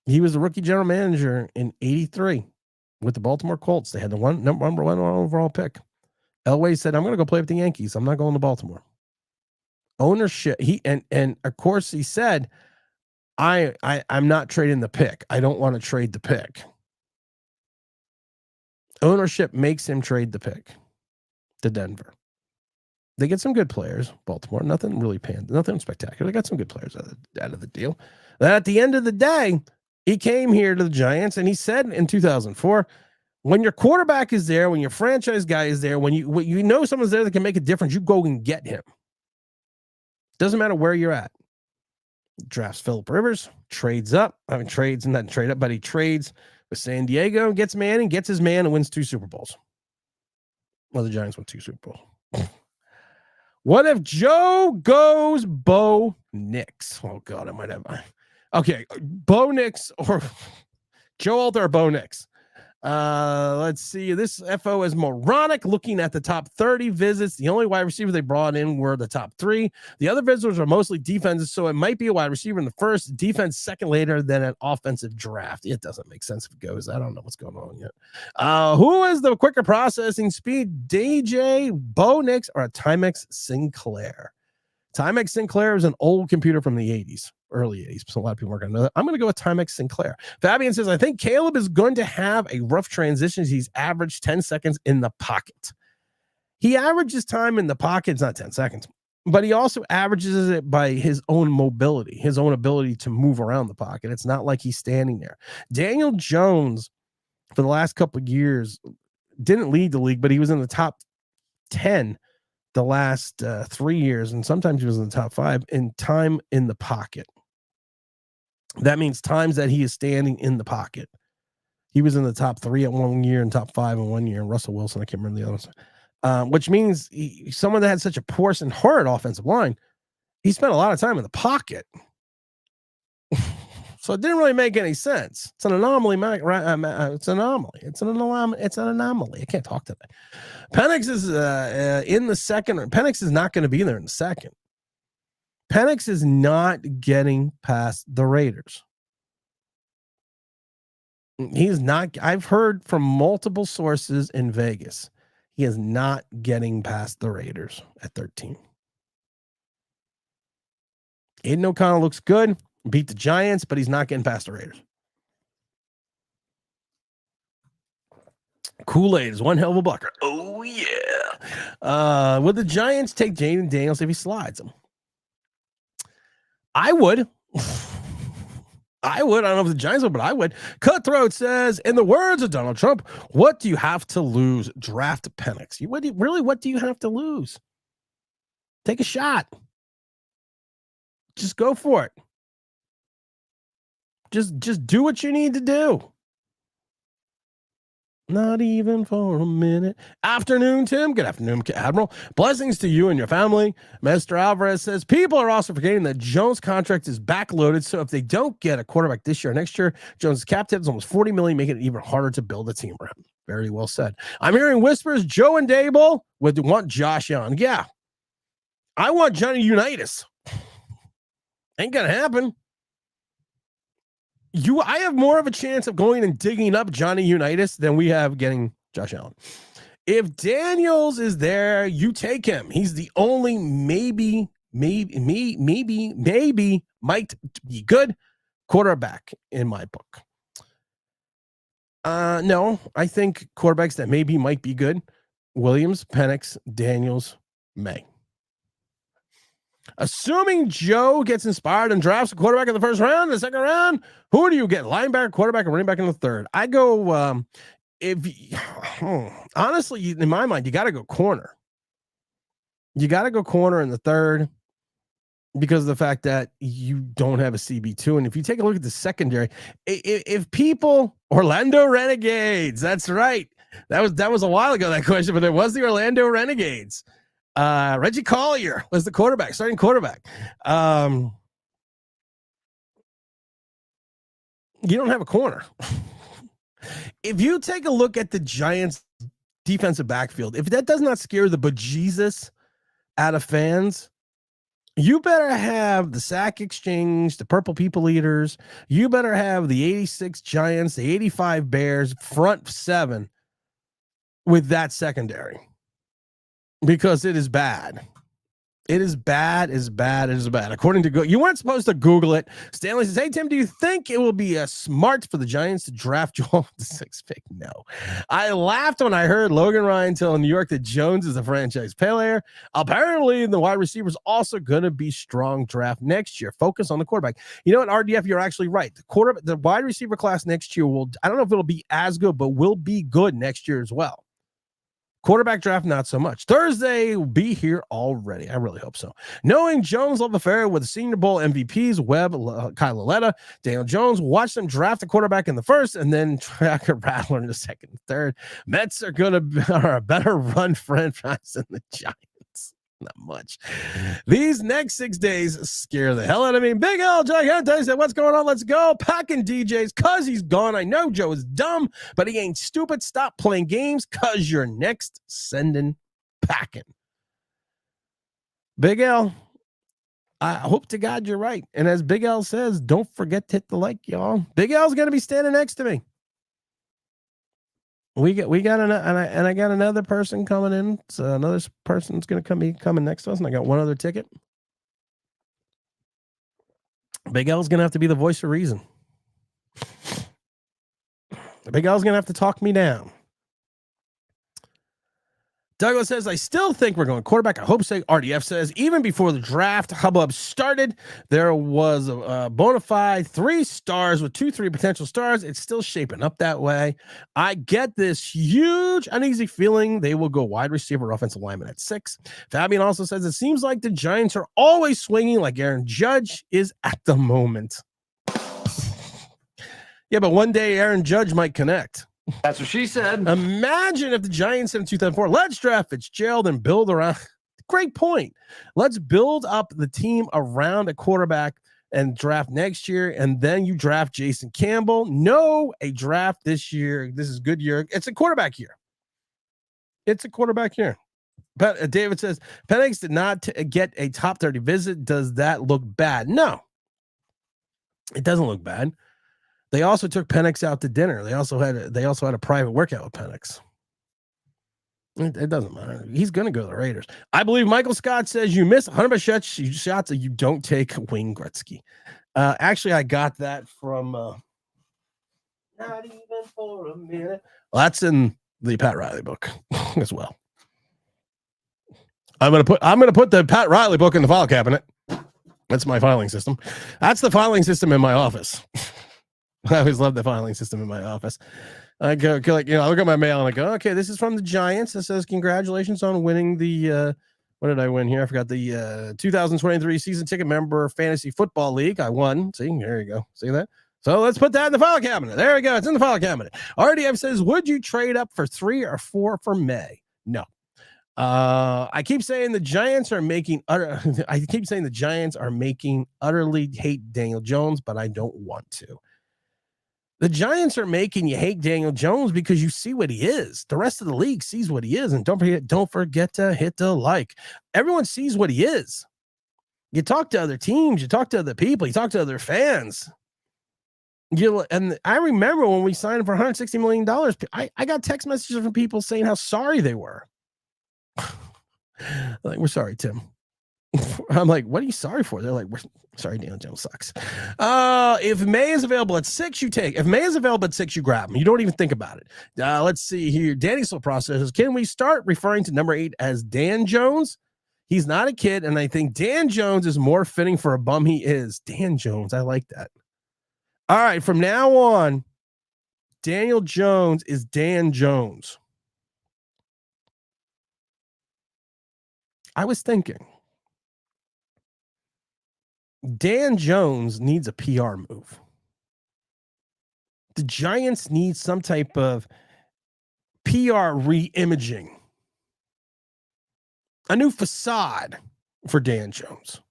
He was the rookie general manager in '83 with the Baltimore Colts. They had the number one overall pick. Elway said, "I'm going to go play with the Yankees. I'm not going to Baltimore." Ownership. And of course he said, I'm not trading the pick. I don't want to trade the pick. Ownership makes him trade the pick to Denver. They get some good players, Baltimore. Nothing really nothing spectacular. They got some good players out of the deal. Then at the end of the day, he came here to the Giants and he said in 2004, when your quarterback is there, when your franchise guy is there, when you know someone's there that can make a difference, you go and get him. Doesn't matter where you're at. Drafts Phillip Rivers, trades up. Trades and not trade up, but he trades with San Diego, gets Manning, gets his man, and wins 2 Super Bowls. Well, the Giants won 2 Super Bowls. What if Joe goes Bo Nix? Oh, God, I might have. Okay, Bo Nix or Joe Alter or Bo Nix. Let's see. This FO is moronic. Looking at the top 30 visits, the only wide receiver they brought in were the top 3. The other visitors are mostly defenses, so it might be a wide receiver in the first, defense second later, than an offensive draft. It doesn't make sense if it goes. I don't know what's going on yet. Who is the quicker processing speed, DJ, Bo Nix, or a Timex Sinclair? Timex Sinclair is an old computer from the 80s. Early 80s, so a lot of people are going to know that. I'm going to go with Timex Sinclair. Fabian says, I think Caleb is going to have a rough transition. He's averaged 10 seconds in the pocket. He averages time in the pocket. It's not 10 seconds, but he also averages it by his own mobility, his own ability to move around the pocket. It's not like he's standing there. Daniel Jones, for the last couple of years, didn't lead the league, but he was in the top 10 the last 3 years, and sometimes he was in the top 5 in time in the pocket. That means times that he is standing in the pocket. He was in the top 3 at 1 year and top 5 in 1 year. And Russell Wilson, I can't remember the others. Which means someone that had such a porous and hard offensive line, he spent a lot of time in the pocket. So it didn't really make any sense. It's an anomaly. It's an anomaly. It's an anomaly. I can't talk today. Penix is in the second. Penix is not going to be there in the second. Penix is not getting past the Raiders. He's not. I've heard from multiple sources in Vegas. He is not getting past the Raiders at 13. Aiden O'Connell looks good. Beat the Giants, but he's not getting past the Raiders. Kool-Aid is one hell of a blocker. Oh, yeah. Would the Giants take Jaden Daniels if he slides them? I would. I would. I don't know if the Giants would, but I would. Cutthroat says, in the words of Donald Trump, what do you have to lose? Draft Penix. What do you have to lose? Take a shot. Just go for it. Just do what you need to do. Not even for a minute. Afternoon, Tim. Good afternoon, Admiral. Blessings to you and your family. Mr. Alvarez says, people are also forgetting that Jones' contract is backloaded, so if they don't get a quarterback this year or next year, Jones' cap hit is almost $40 million, making it even harder to build a team around. Very well said. I'm hearing whispers Joe and Dable would want Josh Allen. Yeah. I want Johnny Unitas. Ain't going to happen. I have more of a chance of going and digging up Johnny Unitas than we have getting Josh Allen. If Daniels is there, you take him. He's the only maybe might be good quarterback in my book. No, I think quarterbacks that maybe might be good: Williams, Penix, Daniels, May. Assuming Joe gets inspired and drafts a quarterback in the first round, the second round, who do you get? Linebacker, quarterback, or running back in the third? I go. Honestly, in my mind, you got to go corner. You got to go corner in the third because of the fact that you don't have a CB2. And if you take a look at the secondary, if people, Orlando Renegades, that's right. That was a while ago, that question, but it was the Orlando Renegades. Reggie Collier was the quarterback, starting quarterback. You don't have a corner. If you take a look at the Giants defensive backfield, if that does not scare the bejesus out of fans, you better have the sack exchange, the purple people eaters. You better have the 86 Giants, the 85 Bears, front seven with that secondary, because it is bad. It is bad, is bad, it is bad. According to Google, you weren't supposed to Google it. Stanley says, hey, Tim, do you think it will be smart for the Giants to draft Joel with the 6th pick? No. I laughed when I heard Logan Ryan tell New York that Jones is a franchise player. Apparently, the wide receiver is also going to be strong draft next year. Focus on the quarterback. You know what, RDF, you're actually right. The wide receiver class next year will, I don't know if it'll be as good, but will be good next year as well. Quarterback draft, not so much. Thursday will be here already. I really hope so. Knowing Jones' love affair with the Senior Bowl MVPs, Webb, Kyle Lauletta, Daniel Jones, watch them draft a quarterback in the first and then track a Rattler in the second and third. Mets are a better run franchise than the Giants. Not much. These next 6 days scare the hell out of me. Big L, Gigantes said, what's going on? Let's go. Packing DJs, cause he's gone. I know Joe is dumb, but he ain't stupid. Stop playing games, cause you're next sending packing. Big L, I hope to God you're right. And as Big L says, don't forget to hit the like, y'all. Big L's going to be standing next to me. We got I got another person coming in. So another person's going to be coming next to us, and I got one other ticket. Big L's going to have to be the voice of reason. Big L's going to have to talk me down. Douglas says, I still think we're going quarterback. I hope so. RDF says, even before the draft hubbub started, there was a bona fide 3 stars with 2-3 potential stars. It's still shaping up that way. I get this huge uneasy feeling they will go wide receiver, offensive lineman at 6. Fabian also says, it seems like the Giants are always swinging like Aaron Judge is at the moment. Yeah, but one day Aaron Judge might connect. That's what she said. Imagine if the Giants in 2004, let's draft Fitzgerald and build around. Great point. Let's build up the team around a quarterback and draft next year. And then you draft Jason Campbell. No, a draft this year. This is good year. It's a quarterback year. It's a quarterback year. But David says, Penix did not get a top 30 visit. Does that look bad? No, it doesn't look bad. They also took Penix out to dinner. They also had a private workout with Penix. It doesn't matter. He's going to go to the Raiders. I believe Michael Scott says you miss 100% shots that you don't take Wayne Gretzky. Actually, I got that from Not Even for a Minute. Well, that's in the Pat Riley book as well. I'm gonna put the Pat Riley book in the file cabinet. That's my filing system. That's the filing system in my office. I always love the filing system in my office. I go like, I look at my mail and I go, okay, this is from the Giants. It says, congratulations on winning the, what did I win here? I forgot the 2023 season ticket member fantasy football league. I won. See, there you go. See that? So let's put that in the file cabinet. There we go. It's in the file cabinet. RDF says, would you trade up for 3 or 4 for May? No. I keep saying the Giants are making utterly hate Daniel Jones, but I don't want to. The Giants are making you hate Daniel Jones because you see what he is. The rest of the league sees what he is. And don't forget to hit the like. Everyone sees what he is. You talk to other teams, you talk to other people, you talk to other fans. And I remember when we signed him for $160 million, I got text messages from people saying how sorry they were. Like, we're sorry, Tim. I'm like, what are you sorry for? They're like, we're sorry, Daniel Jones sucks. If May is available at 6, you take. If May is available at 6, you grab him. You don't even think about it. Let's see here. Danny still processes. Can we start referring to number 8 as Dan Jones? He's not a kid, and I think Dan Jones is more fitting for a bum he is. Dan Jones, I like that. All right, from now on, Daniel Jones is Dan Jones. I was thinking, Dan Jones needs a PR move. The Giants need some type of PR re-imaging, a new facade for Dan Jones.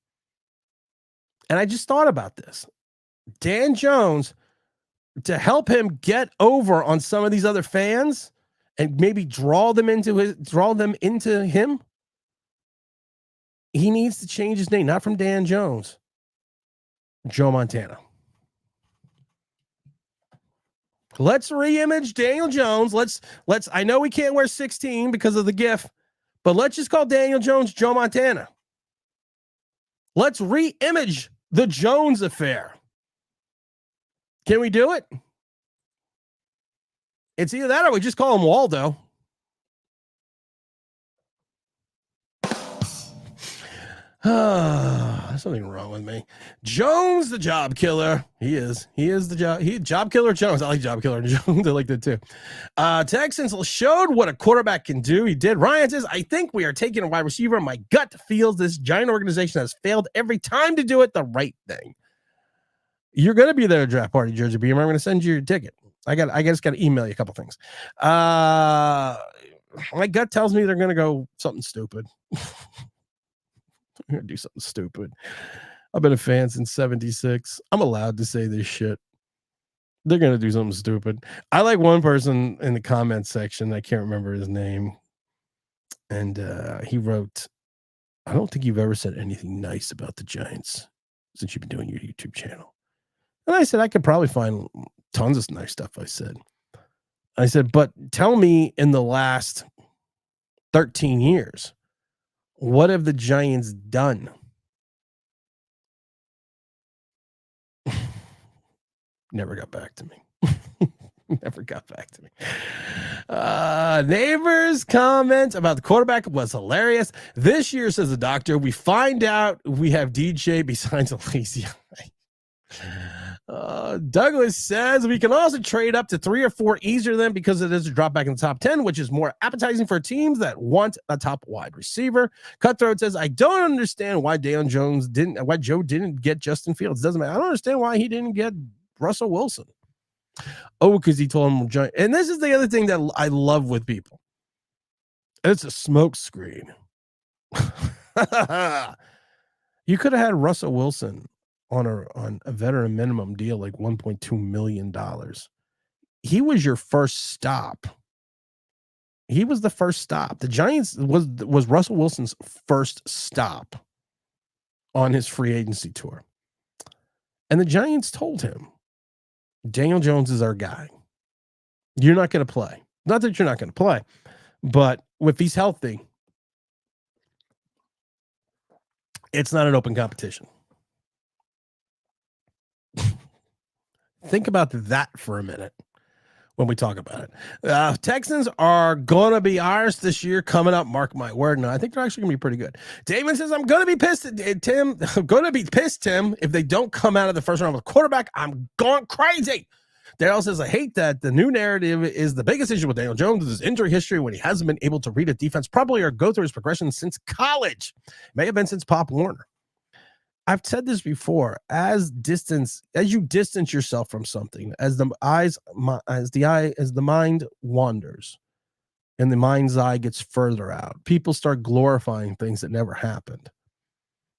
And I just thought about this. Dan Jones, to help him get over on some of these other fans and maybe draw them into him, he needs to change his name, not from Dan Jones, Joe Montana. Let's reimage Daniel Jones. Let's I know we can't wear 16 because of the GIF, but let's just call Daniel Jones Joe Montana. Let's reimage the Jones affair. Can we do it? It's either that or we just call him Waldo. There's something wrong with me. Jones, the job killer. He is the job killer Jones. I like job killer Jones. I like that too. Texans showed what a quarterback can do. He did. Ryan says, I think we are taking a wide receiver. My gut feels this giant organization has failed every time to do it the right thing. You're going to be there at draft party, Jersey Beamer. I'm going to send you your ticket. I just got to email you a couple things. My gut tells me they're going to go something stupid. I'm going to do something stupid. I've been a fan since 76. I'm allowed to say this shit. They're going to do something stupid. I like one person in the comment section. I can't remember his name. And he wrote, I don't think you've ever said anything nice about the Giants since you've been doing your YouTube channel. And I said, I could probably find tons of nice stuff I said. I said, but tell me in the last 13 years, what have the Giants done? Never got back to me. Never got back to me. Neighbors' comment about the quarterback was hilarious. This year, says the doctor, we find out we have DJ besides a lazy eye. Douglas says we can also trade up to 3 or 4 easier than because it is a drop back in the top 10, which is more appetizing for teams that want a top wide receiver. Cutthroat says, I don't understand why Joe didn't get Justin Fields. Doesn't matter. I don't understand why he didn't get Russell Wilson. Oh, because he told him. And this is the other thing that I love with people. It's a smoke screen. You could have had Russell Wilson on a veteran minimum deal, like $1.2 million. He was your first stop. He was the first stop. The Giants was Russell Wilson's first stop on his free agency tour. And the Giants told him, Daniel Jones is our guy. You're not going to play. Not that you're not going to play, but if he's healthy, it's not an open competition. Think about that for a minute when we talk about it. Texans are going to be ours this year coming up. Mark my word. No, I think they're actually going to be pretty good. Damon says, I'm going to be pissed, Tim. I'm going to be pissed, Tim, if they don't come out of the first round with a quarterback. I'm going crazy. Daryl says, I hate that the new narrative is the biggest issue with Daniel Jones is his injury history when he hasn't been able to read a defense properly or go through his progression since college. May have been since Pop Warner. I've said this before, as you distance yourself from something, as the mind wanders and the mind's eye gets further out, people start glorifying things that never happened.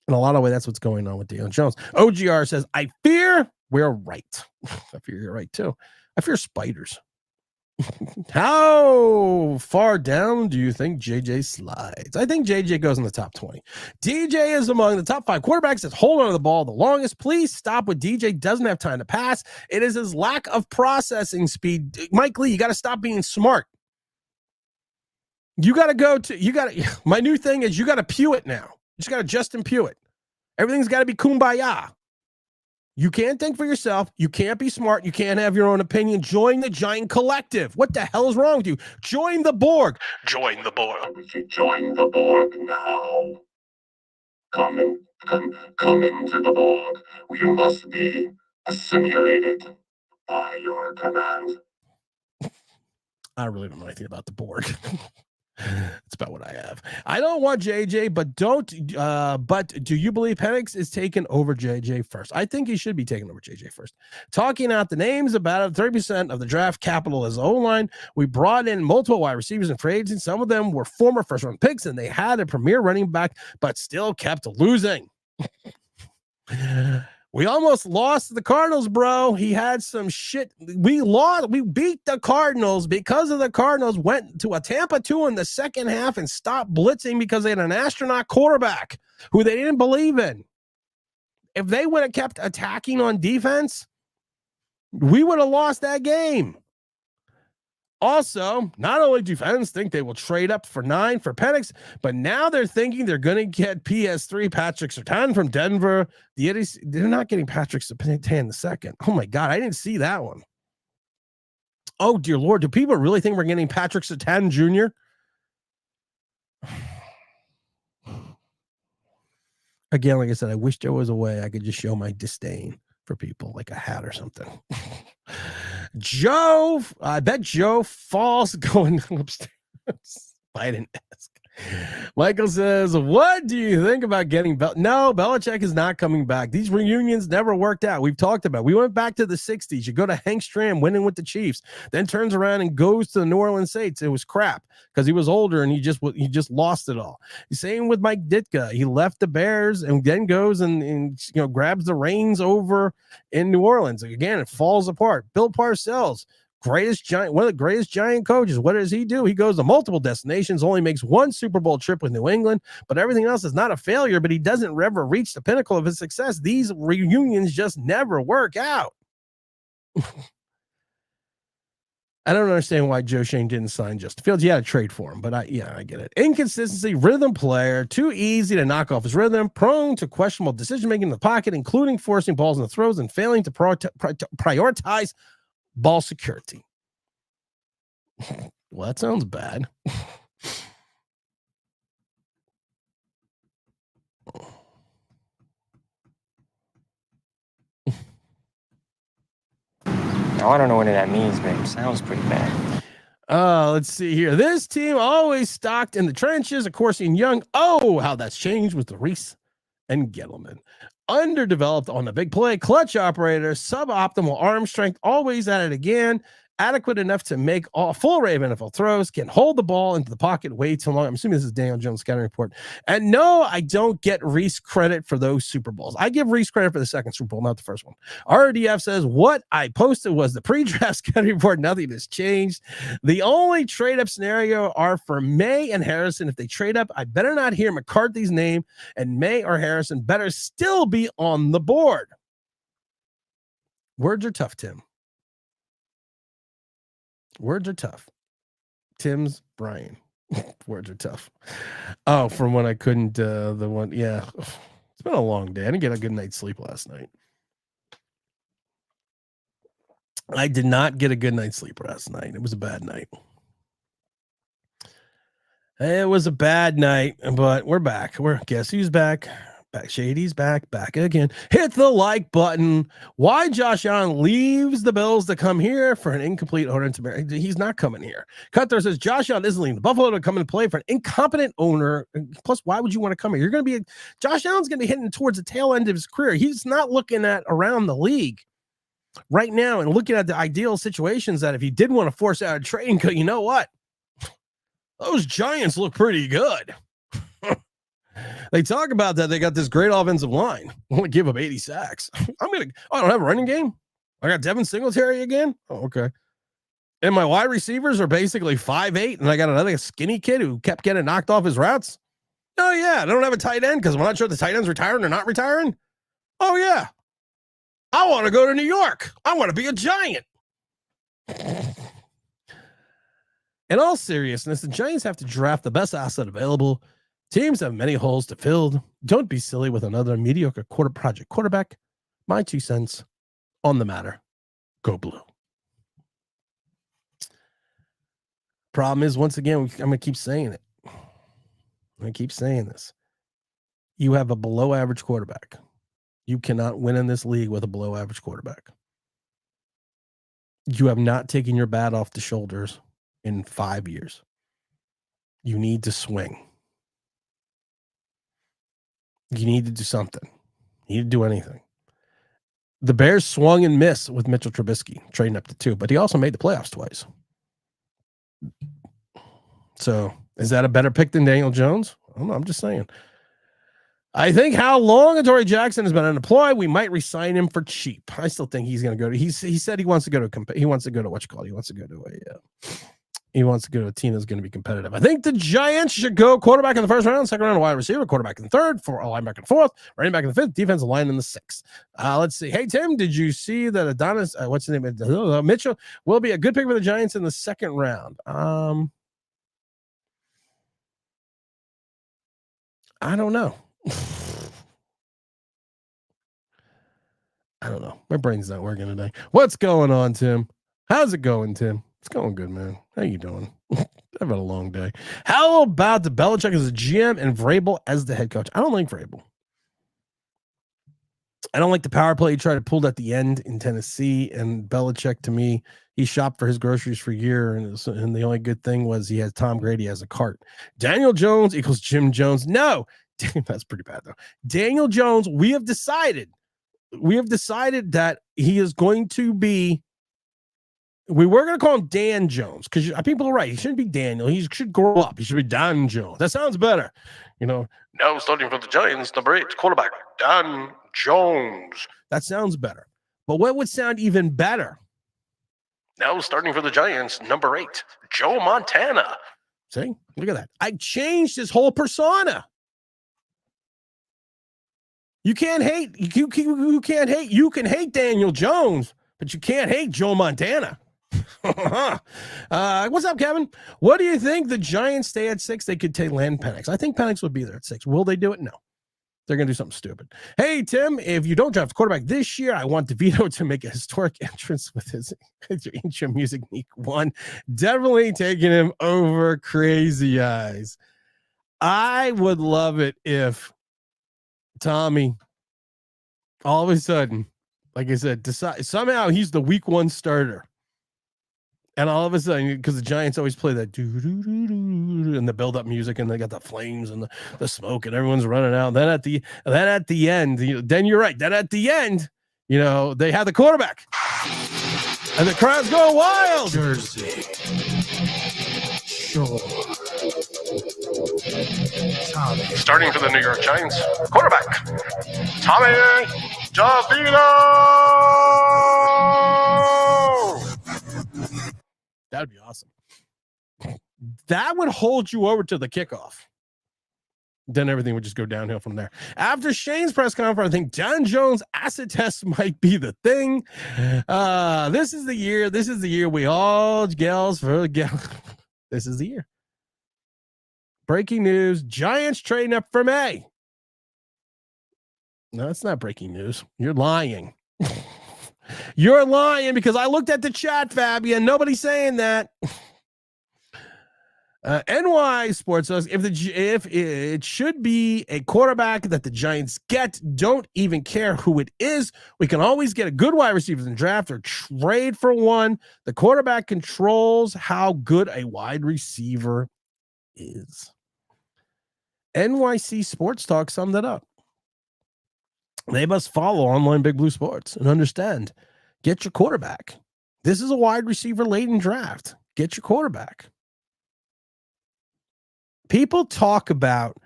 In a lot of ways, that's what's going on with Daniel Jones. OGR says, I fear we're right. I fear you're right too. I fear spiders. How far down do you think JJ slides? I think JJ goes in the top 20. DJ is among the top 5 quarterbacks that hold on to the ball the longest. Please stop with DJ. Doesn't have time to pass. It is his lack of processing speed. Mike Lee, you got to stop being smart. My new thing is you got to pew it now. You just got to Justin Pewitt. Everything's got to be kumbaya. You can't think for yourself. You can't be smart. You can't have your own opinion. Join the giant collective. What the hell is wrong with you? Join the Borg. Join the Borg. Join the Borg now. Come into the Borg. We must be assimilated by your command. I really don't know anything about the Borg. That's about what I have. I don't want JJ, but do you believe Penix is taking over JJ first? I think he should be taking over JJ first. Talking out the names, about 30% of the draft capital is O-line. We brought in multiple wide receivers and free agents. Some of them were former first-round picks, and they had a premier running back, but still kept losing. We almost lost the Cardinals, bro. He had some shit. We beat the Cardinals because of the Cardinals went to a Tampa 2 in the second half and stopped blitzing because they had an astronaut quarterback who they didn't believe in. If they would have kept attacking on defense, we would have lost that game. Also, not only do fans think they will trade up for 9 for Penix, but now they're thinking they're going to get PS3 Patrick Surtain from Denver. They're not getting Patrick Surtain the second. Oh my God, I didn't see that one. Oh dear Lord, do people really think we're getting Patrick Surtain Jr.? Again, like I said, I wish there was a way I could just show my disdain for people, like a hat or something. Joe, I bet Joe falls going upstairs. Biden-esque. Michael says, what do you think about getting No, Belichick is not coming back. These reunions never worked out. We've talked about it. We went back to the 60s. You go to Hank Stram winning with the Chiefs, then turns around and goes to the New Orleans Saints. It was crap because he was older and he just lost it all. Same with Mike Ditka. He left the Bears and then goes and grabs the reins over in New Orleans. Again, it falls apart. Bill Parcells, one of the greatest giant coaches. What does he do? He goes to multiple destinations, only makes one Super Bowl trip with New England, but everything else is not a failure, but he doesn't ever reach the pinnacle of his success. These reunions just never work out. I don't understand why Joe Shane didn't sign Justin Fields. You had to trade for him, but I get it. Inconsistency, rhythm player, too easy to knock off his rhythm, prone to questionable decision-making in the pocket, including forcing balls in the throws and failing to prioritize ball security. Well, that sounds bad. Now, I don't know what that means, but it sounds pretty bad. Let's see here. This team always stocked in the trenches. Of course, in Young. Oh, how that's changed with the Reese and Gettleman. Underdeveloped on the big play, clutch operator, suboptimal arm strength, always at it again, adequate enough to make all full array of NFL throws, can hold the ball into the pocket way too long. I'm assuming this is Daniel Jones' scouting report. And no, I don't get Reese credit for those Super Bowls. I give Reese credit for the second Super Bowl, not the first one. RDF says, what I posted was the pre-draft scouting report. Nothing has changed. The only trade-up scenario are for May and Harrison. If they trade up, I better not hear McCarthy's name, and May or Harrison better still be on the board. Words are tough, Tim. Words are tough. Tim's Brian. Words are tough. Oh, from when I couldn't, the one, yeah. It's been a long day. I didn't get a good night's sleep last night. I did not get a good night's sleep last night. It was a bad night. It was a bad night, but we're back. Guess who's back? Back. Shady's back again. Hit the like button. Why Josh Allen leaves the Bills to come here for an incomplete owner? He's not coming here. Cutler says Josh Allen isn't leaving the Buffalo to come and play for an incompetent owner. Plus, why would you want to come here? You're going to be Josh Allen's going to be hitting towards the tail end of his career. He's not looking at around the league right now and looking at the ideal situations that if he did want to force out a trade and go, you know what? Those Giants look pretty good. They talk about that. They got this great offensive line. I want to give up 80 sacks. I don't have a running game. I got Devin Singletary again. Oh, okay. And my wide receivers are basically 5'8", and I got another skinny kid who kept getting knocked off his routes. Oh yeah, I don't have a tight end because I'm not sure if the tight end's retiring or not retiring. Oh yeah, I want to go to New York. I want to be a Giant. In all seriousness, the Giants have to draft the best asset available Teams have many holes to fill. Don't be silly with another mediocre project quarterback. My 2 cents on the matter. Go blue. Problem is, once again, I'm going to keep saying it. I'm going to keep saying this. You have a below average quarterback. You cannot win in this league with a below average quarterback. You have not taken your bat off the shoulders in 5 years. You need to swing. You need to do something. You need to do anything. The Bears swung and missed with Mitchell Trubisky, trading up to 2, but he also made the playoffs twice. So is that a better pick than Daniel Jones? I don't know, I'm just saying. I think how long Adoree Jackson has been unemployed, we might re-sign him for cheap. I still think he's going to go to. He said he wants to go to. He wants to go to what you call it. He wants to go to a. He wants to go to a team that's going to be competitive. I think the Giants should go quarterback in the first round, second round wide receiver, quarterback in the third, for a linebacker in the fourth, running back in the fifth, defensive line in the sixth. Let's see. Hey Tim, did you see that Adonis? What's his name? Mitchell will be a good pick for the Giants in the second round. I don't know. I don't know. My brain's not working today. What's going on, Tim? How's it going, Tim? It's going good, man. How you doing? I've had a long day. How about the Belichick as a GM and Vrabel as the head coach? I don't like Vrabel. I don't like the power play he tried to pull at the end in Tennessee. And Belichick, to me, he shopped for his groceries for a year, and the only good thing was he has Tom Brady as a cart. Daniel Jones equals Jim Jones. No, that's pretty bad though. Daniel Jones, we have decided that he is going to be. We were going to call him Dan Jones because people are right. He shouldn't be Daniel. He should grow up. He should be Dan Jones. That sounds better. Now starting from the Giants, number 8, quarterback, Dan Jones. That sounds better. But what would sound even better? Now starting for the Giants, number 8, Joe Montana. See? Look at that. I changed his whole persona. You can't hate. You can't hate. You can hate Daniel Jones, but you can't hate Joe Montana. What's up, Kevin? What do you think? The Giants stay at 6. They could land Penix. I think Penix would be there at 6. Will they do it? No. They're going to do something stupid. Hey, Tim, if you don't draft a quarterback this year, I want DeVito to make a historic entrance with his intro music week 1. Definitely taking him over Crazy Eyes. I would love it if Tommy, all of a sudden, like I said, somehow he's the week 1 starter. And all of a sudden, because the Giants always play that and the build-up music, and they got the flames and the smoke, and everyone's running out. And then at the end, then you're right. Then at the end, they have the quarterback, and the crowd's going wild. Jersey, sure. Tommy. Starting for the New York Giants, quarterback, Tommy DeVito. That'd be awesome. That would hold you over to the kickoff. Then everything would just go downhill from there. After Shane's press conference, I think Dan Jones acid test might be the thing. This is the year. This is the year we all gals for gals. This is the year. Breaking news: Giants trading up for May. No, it's not breaking news. You're lying. You're lying because I looked at the chat, Fabian. Nobody's saying that. NY Sports says if it should be a quarterback that the Giants get, don't even care who it is. We can always get a good wide receiver in the draft or trade for one. The quarterback controls how good a wide receiver is. NYC Sports Talk summed it up. They must follow Online Big Blue Sports and understand. Get your quarterback. This is a wide receiver laden draft. Get your quarterback. People talk about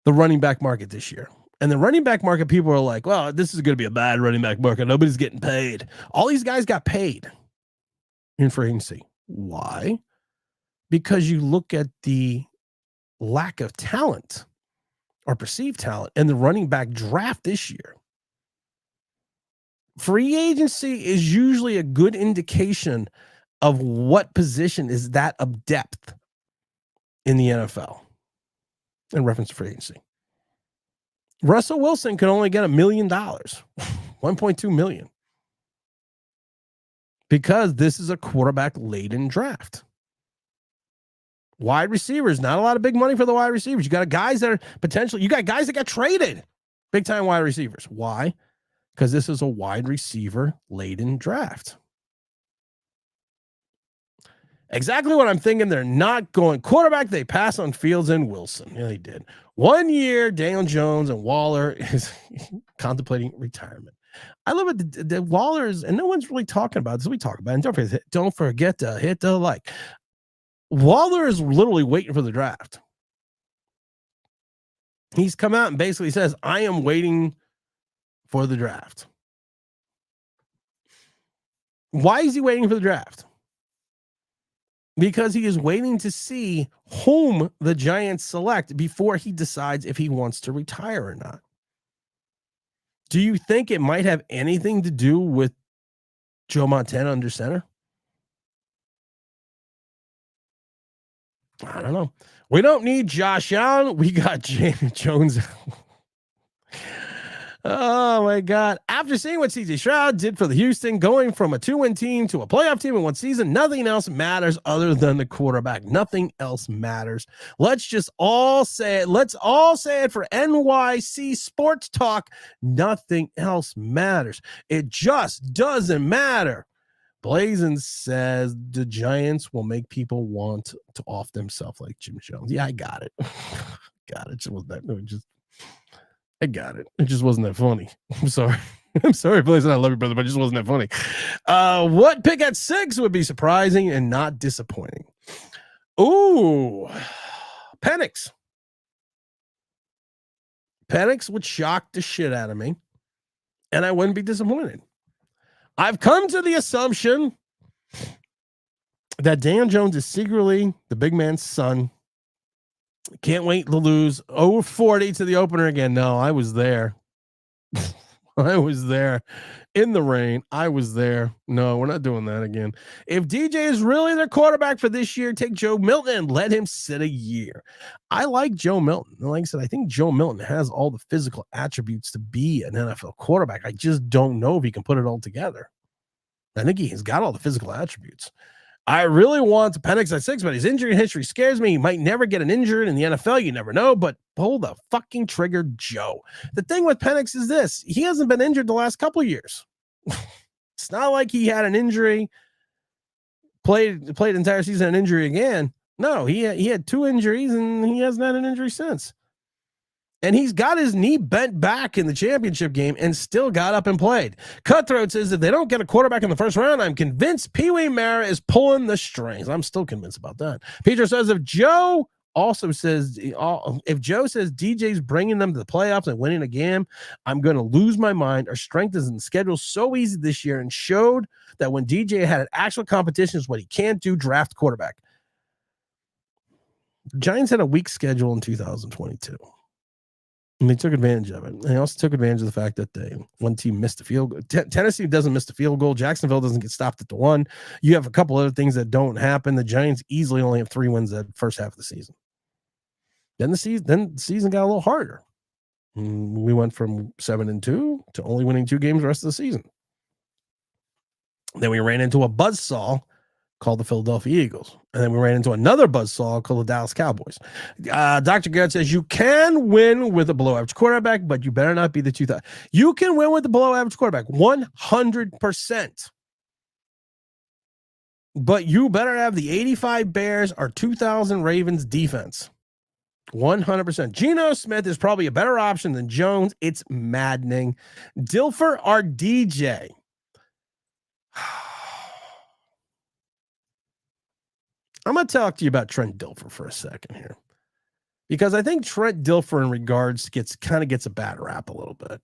the running back market this year. And the running back market, people are like, well, this is going to be a bad running back market. Nobody's getting paid. All these guys got paid in free agency. Why? Because you look at the lack of talent or perceived talent in the running back draft this year. Free agency is usually a good indication of what position is that of depth in the NFL. in reference to free agency. Russell Wilson could only get $1 million, 1.2 million, because this is a quarterback-laden draft. Wide receivers, not a lot of big money for the wide receivers. You got guys that are potentially, you got guys that got traded, big-time wide receivers. Why? Because this is a wide receiver-laden draft. Exactly what I'm thinking. They're not going quarterback. They pass on Fields and Wilson. Yeah, they did. 1 year, Daniel Jones and Waller is contemplating retirement. I love it. The Wallers, and no one's really talking about this. We talk about it. And don't forget to hit the like. Waller is literally waiting for the draft. He's come out and basically says, I am waiting for the draft. Why is he waiting for the draft? Because he is waiting to see whom the Giants select before he decides if he wants to retire or not. Do you think it might have anything to do with Joe Montana under center? I don't know. We don't need Josh Allen. We got Jamie Jones. Oh my God. After seeing what CJ Stroud did for the Houston, going from a 2-win team to a playoff team in one season, nothing else matters other than the quarterback. Nothing else matters. Let's just all say it. Let's all say it for NYC Sports Talk. Nothing else matters. It just doesn't matter. Blazin says the Giants will make people want to off themselves like Jim Jones. Yeah, I got it. Got it. It wasn't that. No, I got it. It just wasn't that funny. I'm sorry. I'm sorry, Blazin. I love you, brother, but it just wasn't that funny. What pick at 6 would be surprising and not disappointing? Ooh, Penix. Penix would shock the shit out of me, and I wouldn't be disappointed. I've come to the assumption that Dan Jones is secretly the big man's son. Can't wait to lose 0-40 to the opener again. No, I was there. I was there in the rain. I was there. No, we're not doing that again. If DJ is really their quarterback for this year, take Joe Milton and let him sit a year. I like Joe Milton. Like I said, I think Joe Milton has all the physical attributes to be an NFL quarterback. I just don't know if he can put it all together. I think he has got all the physical attributes. I really want Penix at 6, but his injury history scares me. He might never get an injury in the NFL. You never know, but pull the fucking trigger, Joe. The thing with Penix is this. He hasn't been injured the last couple of years. It's not like he had an injury, played the entire season, an injury again. No, he had 2 injuries, and he hasn't had an injury since. And he's got his knee bent back in the championship game and still got up and played. Cutthroat says if they don't get a quarterback in the first round, I'm convinced Pee Wee Mara is pulling the strings. I'm still convinced about that. Peter says if Joe says DJ's bringing them to the playoffs and winning a game, I'm going to lose my mind. Our strength is in the schedule so easy this year and showed that when DJ had an actual competition is what he can't do, draft quarterback. The Giants had a weak schedule in 2022. And they took advantage of it. And they also took advantage of the fact that one team missed a field goal. Tennessee doesn't miss the field goal. Jacksonville doesn't get stopped at the 1. You have a couple other things that don't happen. The Giants easily only have 3 wins that first half of the season. Then the season got a little harder. We went from 7-2 to only winning 2 games the rest of the season. Then we ran into a buzzsaw called the Philadelphia Eagles. And then we ran into another buzzsaw called the Dallas Cowboys. Dr. Garrett says you can win with a below average quarterback, but you better not be the 2000. You can win with the below average quarterback 100%. But you better have the 85 Bears or 2000 Ravens defense. 100%. Geno Smith is probably a better option than Jones. It's maddening. Dilfer or DJ? I'm going to talk to you about Trent Dilfer for a second here, because I think Trent Dilfer in regards gets a bad rap a little bit.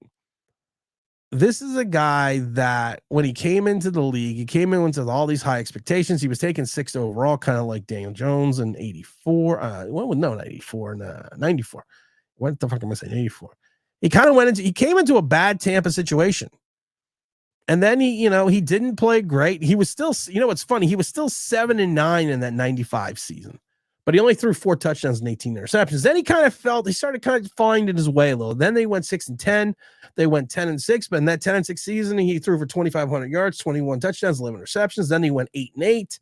This is a guy that when he came into the league, he came in with all these high expectations. He was taken 6th overall, kind of like Daniel Jones in 84. Not 84, 94. What the fuck am I saying? 84. He came into a bad Tampa situation. And then he didn't play great. He was still, what's funny? He was still 7-9 in that 95 season, but he only threw 4 touchdowns and 18 interceptions. Then he started kind of finding his way a little. Then they went 6-10. They went 10-6, but in that 10-6 season, he threw for 2,500 yards, 21 touchdowns, 11 interceptions. Then he went 8-8,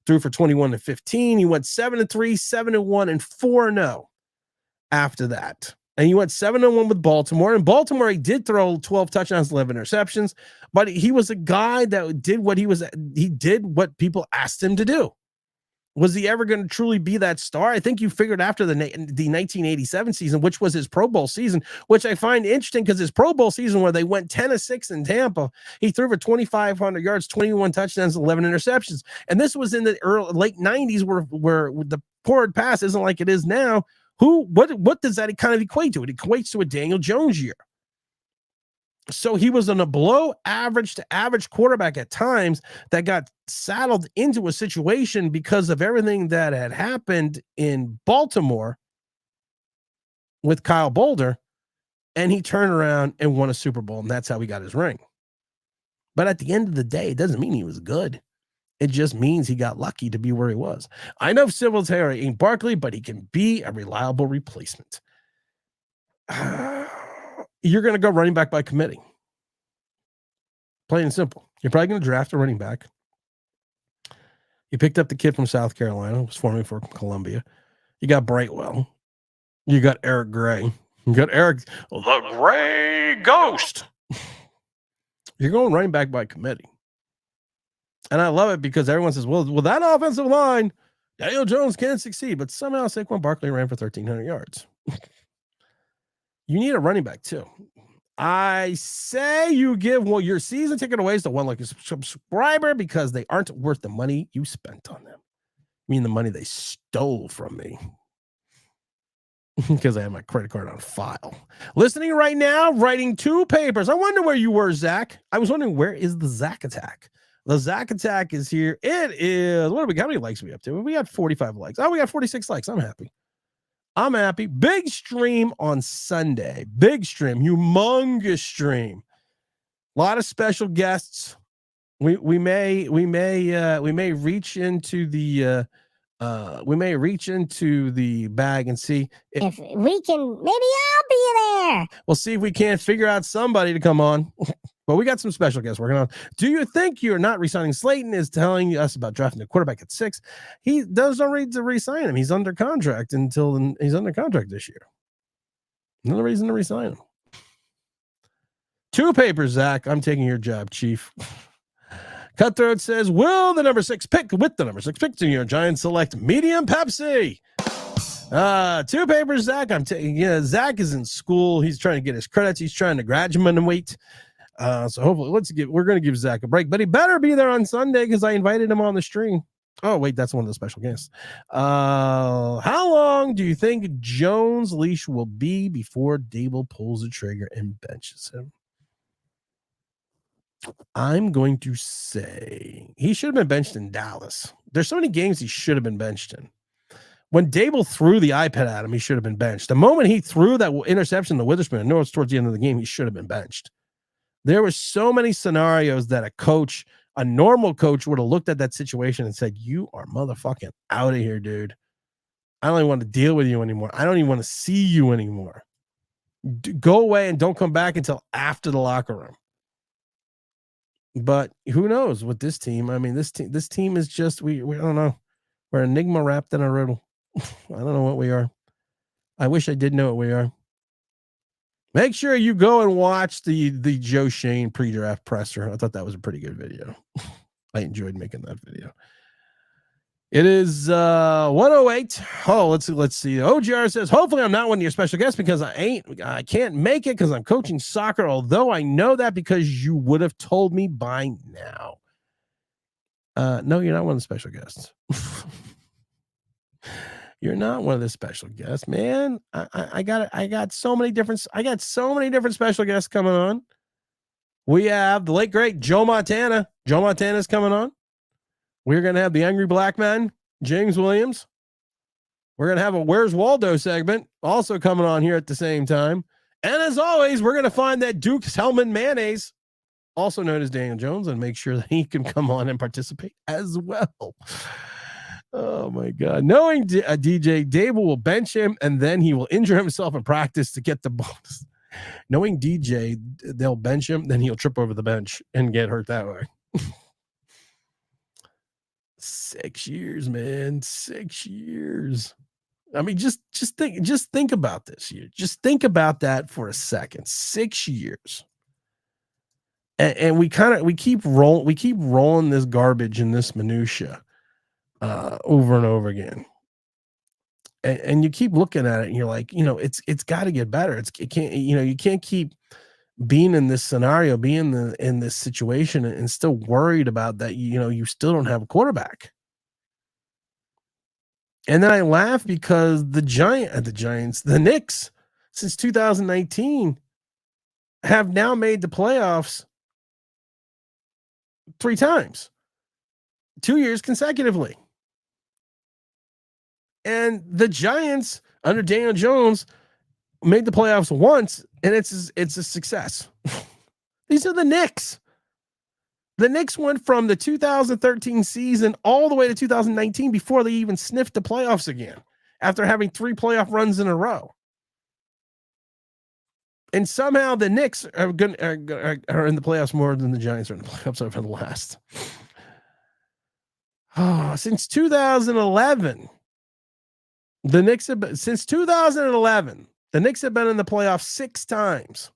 threw for 21-15. He went 7-3, 7-1, and 4-0 after that. And he went 7-1 with Baltimore. In Baltimore, he did throw 12 touchdowns, 11 interceptions, but he was a guy that did what people asked him to do. Was he ever going to truly be that star? I think you figured after the 1987 season, which was his Pro Bowl season, which I find interesting because his Pro Bowl season where they went 10-6 in Tampa, he threw for 2,500 yards, 21 touchdowns, 11 interceptions. And this was in the late 90s where the forward pass isn't like it is now. What does that kind of equate to? It equates to a Daniel Jones year. So he was on a below average to average quarterback at times that got saddled into a situation because of everything that had happened in Baltimore with Kyle Boulder, and he turned around and won a Super Bowl, and that's how he got his ring. But at the end of the day, it doesn't mean he was good. It just means he got lucky to be where he was. I know Singletary ain't Barkley, but he can be a reliable replacement. You're going to go running back by committee. Plain and simple. You're probably going to draft a running back. You picked up the kid from South Carolina, who was forming for Columbia. You got Brightwell. You got Eric Gray. You got Eric, the Gray Ghost. You're going running back by committee. And I love it because everyone says, well, that offensive line, Daniel Jones can't succeed, but somehow Saquon Barkley ran for 1,300 yards. You need a running back too. I say you give your season ticket away to one like a subscriber because they aren't worth the money you spent on them. I mean, the money they stole from me because I have my credit card on file. Listening right now, writing 2 papers. I wonder where you were, Zach. I was wondering, where is the Zach Attack? The Zach Attack is here. It is, how many likes are we up to? We got 45 likes. Oh, we got 46 likes. I'm happy. Big stream on Sunday. Big stream, humongous stream. A lot of special guests. We may reach into the bag and see if we can. Maybe I'll be there. We'll see if we can't figure out somebody to come on. But we got some special guests working on. Do you think you're not re-signing Slayton is telling us about drafting a quarterback at 6? He doesn't need to re-sign him. He's under contract he's under contract this year. No reason to re-sign him. 2 papers, Zach. I'm taking your job, Chief. Cutthroat says, will the number 6 pick with the number 6 pick to your Giants select medium Pepsi? 2 papers, Zach. I'm taking. Zach is in school. He's trying to get his credits. He's trying to graduate. So hopefully we're going to give Zach a break, but he better be there on Sunday because I invited him on the stream. Oh, wait, that's one of the special guests. How long do you think Jones' leash will be before Dable pulls the trigger and benches him? I'm going to say he should have been benched in Dallas. There's so many games he should have been benched in. When Dable threw the iPad at him, he should have been benched. The moment he threw that interception to Witherspoon, I know it's towards the end of the game, he should have been benched. There were so many scenarios that a normal coach would have looked at that situation and said, you are motherfucking out of here, dude. I don't even want to deal with you anymore. I don't even want to see you anymore. Go away and don't come back until after the locker room. But who knows with this team? I mean, this team is just, we don't know. We're enigma wrapped in a riddle. I don't know what we are. I wish I did know what we are. Make sure you go and watch the Joe Shane pre-draft presser. I thought that was a pretty good video. I enjoyed making that video. It is 108. Oh, let's see. OGR says, hopefully I'm not one of your special guests because I can't make it because I'm coaching soccer, although I know that because you would have told me by now. No, you're not one of the special guests. You're not one of the special guests, man. I got so many different special guests coming on. We have the late great Joe Montana. Joe Montana's coming on. We're gonna have the Angry Black Man, James Williams. We're gonna have a Where's Waldo segment also coming on here at the same time. And as always, we're gonna find that Duke's Hellman mayonnaise, also known as Daniel Jones, and make sure that he can come on and participate as well. Oh my God. Knowing DJ, Dable will bench him and then he will injure himself in practice to get the bonus. Knowing DJ, they'll bench him, then he'll trip over the bench and get hurt that way. 6 years, man. 6 years. I mean, just think about this here. Just think about that for a second. 6 years. And we keep rolling this garbage and this minutia over and over again. And you keep looking at it and you're like, it's got to get better. It can't, you can't keep being in this scenario, being in this situation and still worried about that, you still don't have a quarterback. And then I laugh because the Knicks, since 2019, have now made the playoffs 3 times, 2 years consecutively. And the Giants under Daniel Jones made the playoffs once, and it's a success. These are the Knicks. The Knicks went from the 2013 season all the way to 2019 before they even sniffed the playoffs again, after having 3 playoff runs in a row. And somehow the Knicks are in the playoffs more than the Giants are in the playoffs over the last. Since 2011, the Knicks have been in the playoffs 6 times.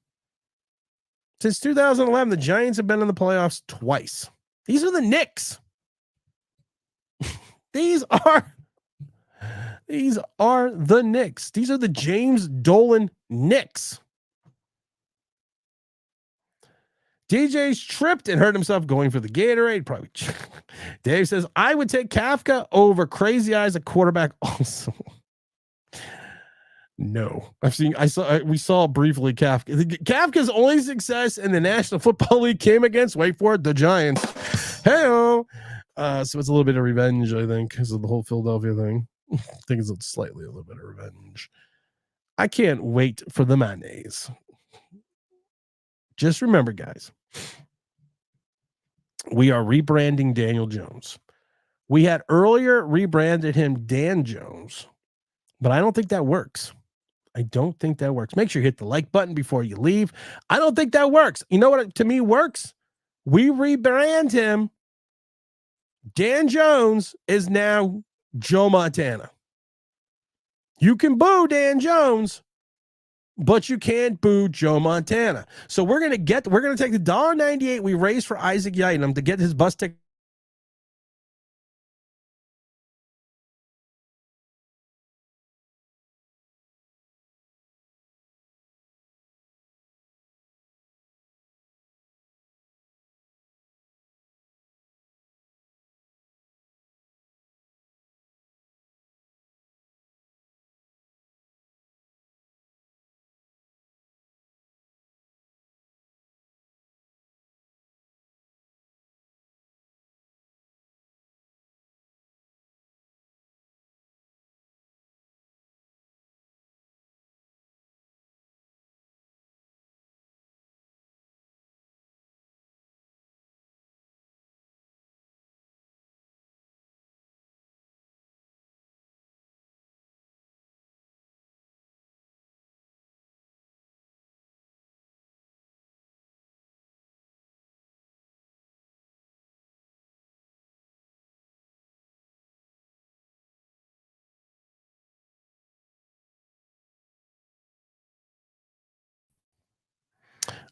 Since 2011, the Giants have been in the playoffs twice. These are the Knicks. These are the Knicks. These are the James Dolan Knicks. DJ's tripped and hurt himself going for the Gatorade. Probably. Dave says, I would take Kafka over Crazy Eyes at quarterback also. No, we saw briefly Kafka's only success in the National Football League came against, wait for it, the Giants. Hey-o. So it's a little bit of revenge, I think, because of the whole Philadelphia thing. I think it's a little bit of revenge. I can't wait for the mayonnaise. Just remember, guys, we are rebranding Daniel Jones. We had earlier rebranded him Dan Jones, but I don't think that works. Make sure you hit the like button before you leave. I don't think that works. You know what to me works? We rebrand him. Dan Jones is now Joe Montana. You can boo Dan Jones, but you can't boo Joe Montana. So we're going to take the $1.98 we raised for Isaac Yianum to get his bus ticket.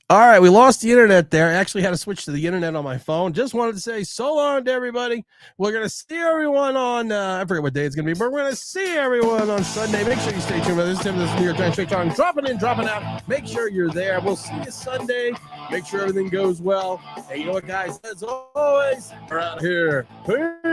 All right, we lost the internet there. I actually had to switch to the internet on my phone. Just wanted to say so long to everybody. We're going to see everyone on, I forget what day it's going to be, but we're going to see everyone on Sunday. Make sure you stay tuned. This is New York Giants Straight Talk. Dropping in, dropping out. Make sure you're there. We'll see you Sunday. Make sure everything goes well. And you know what, guys? As always, we're out here. Peace.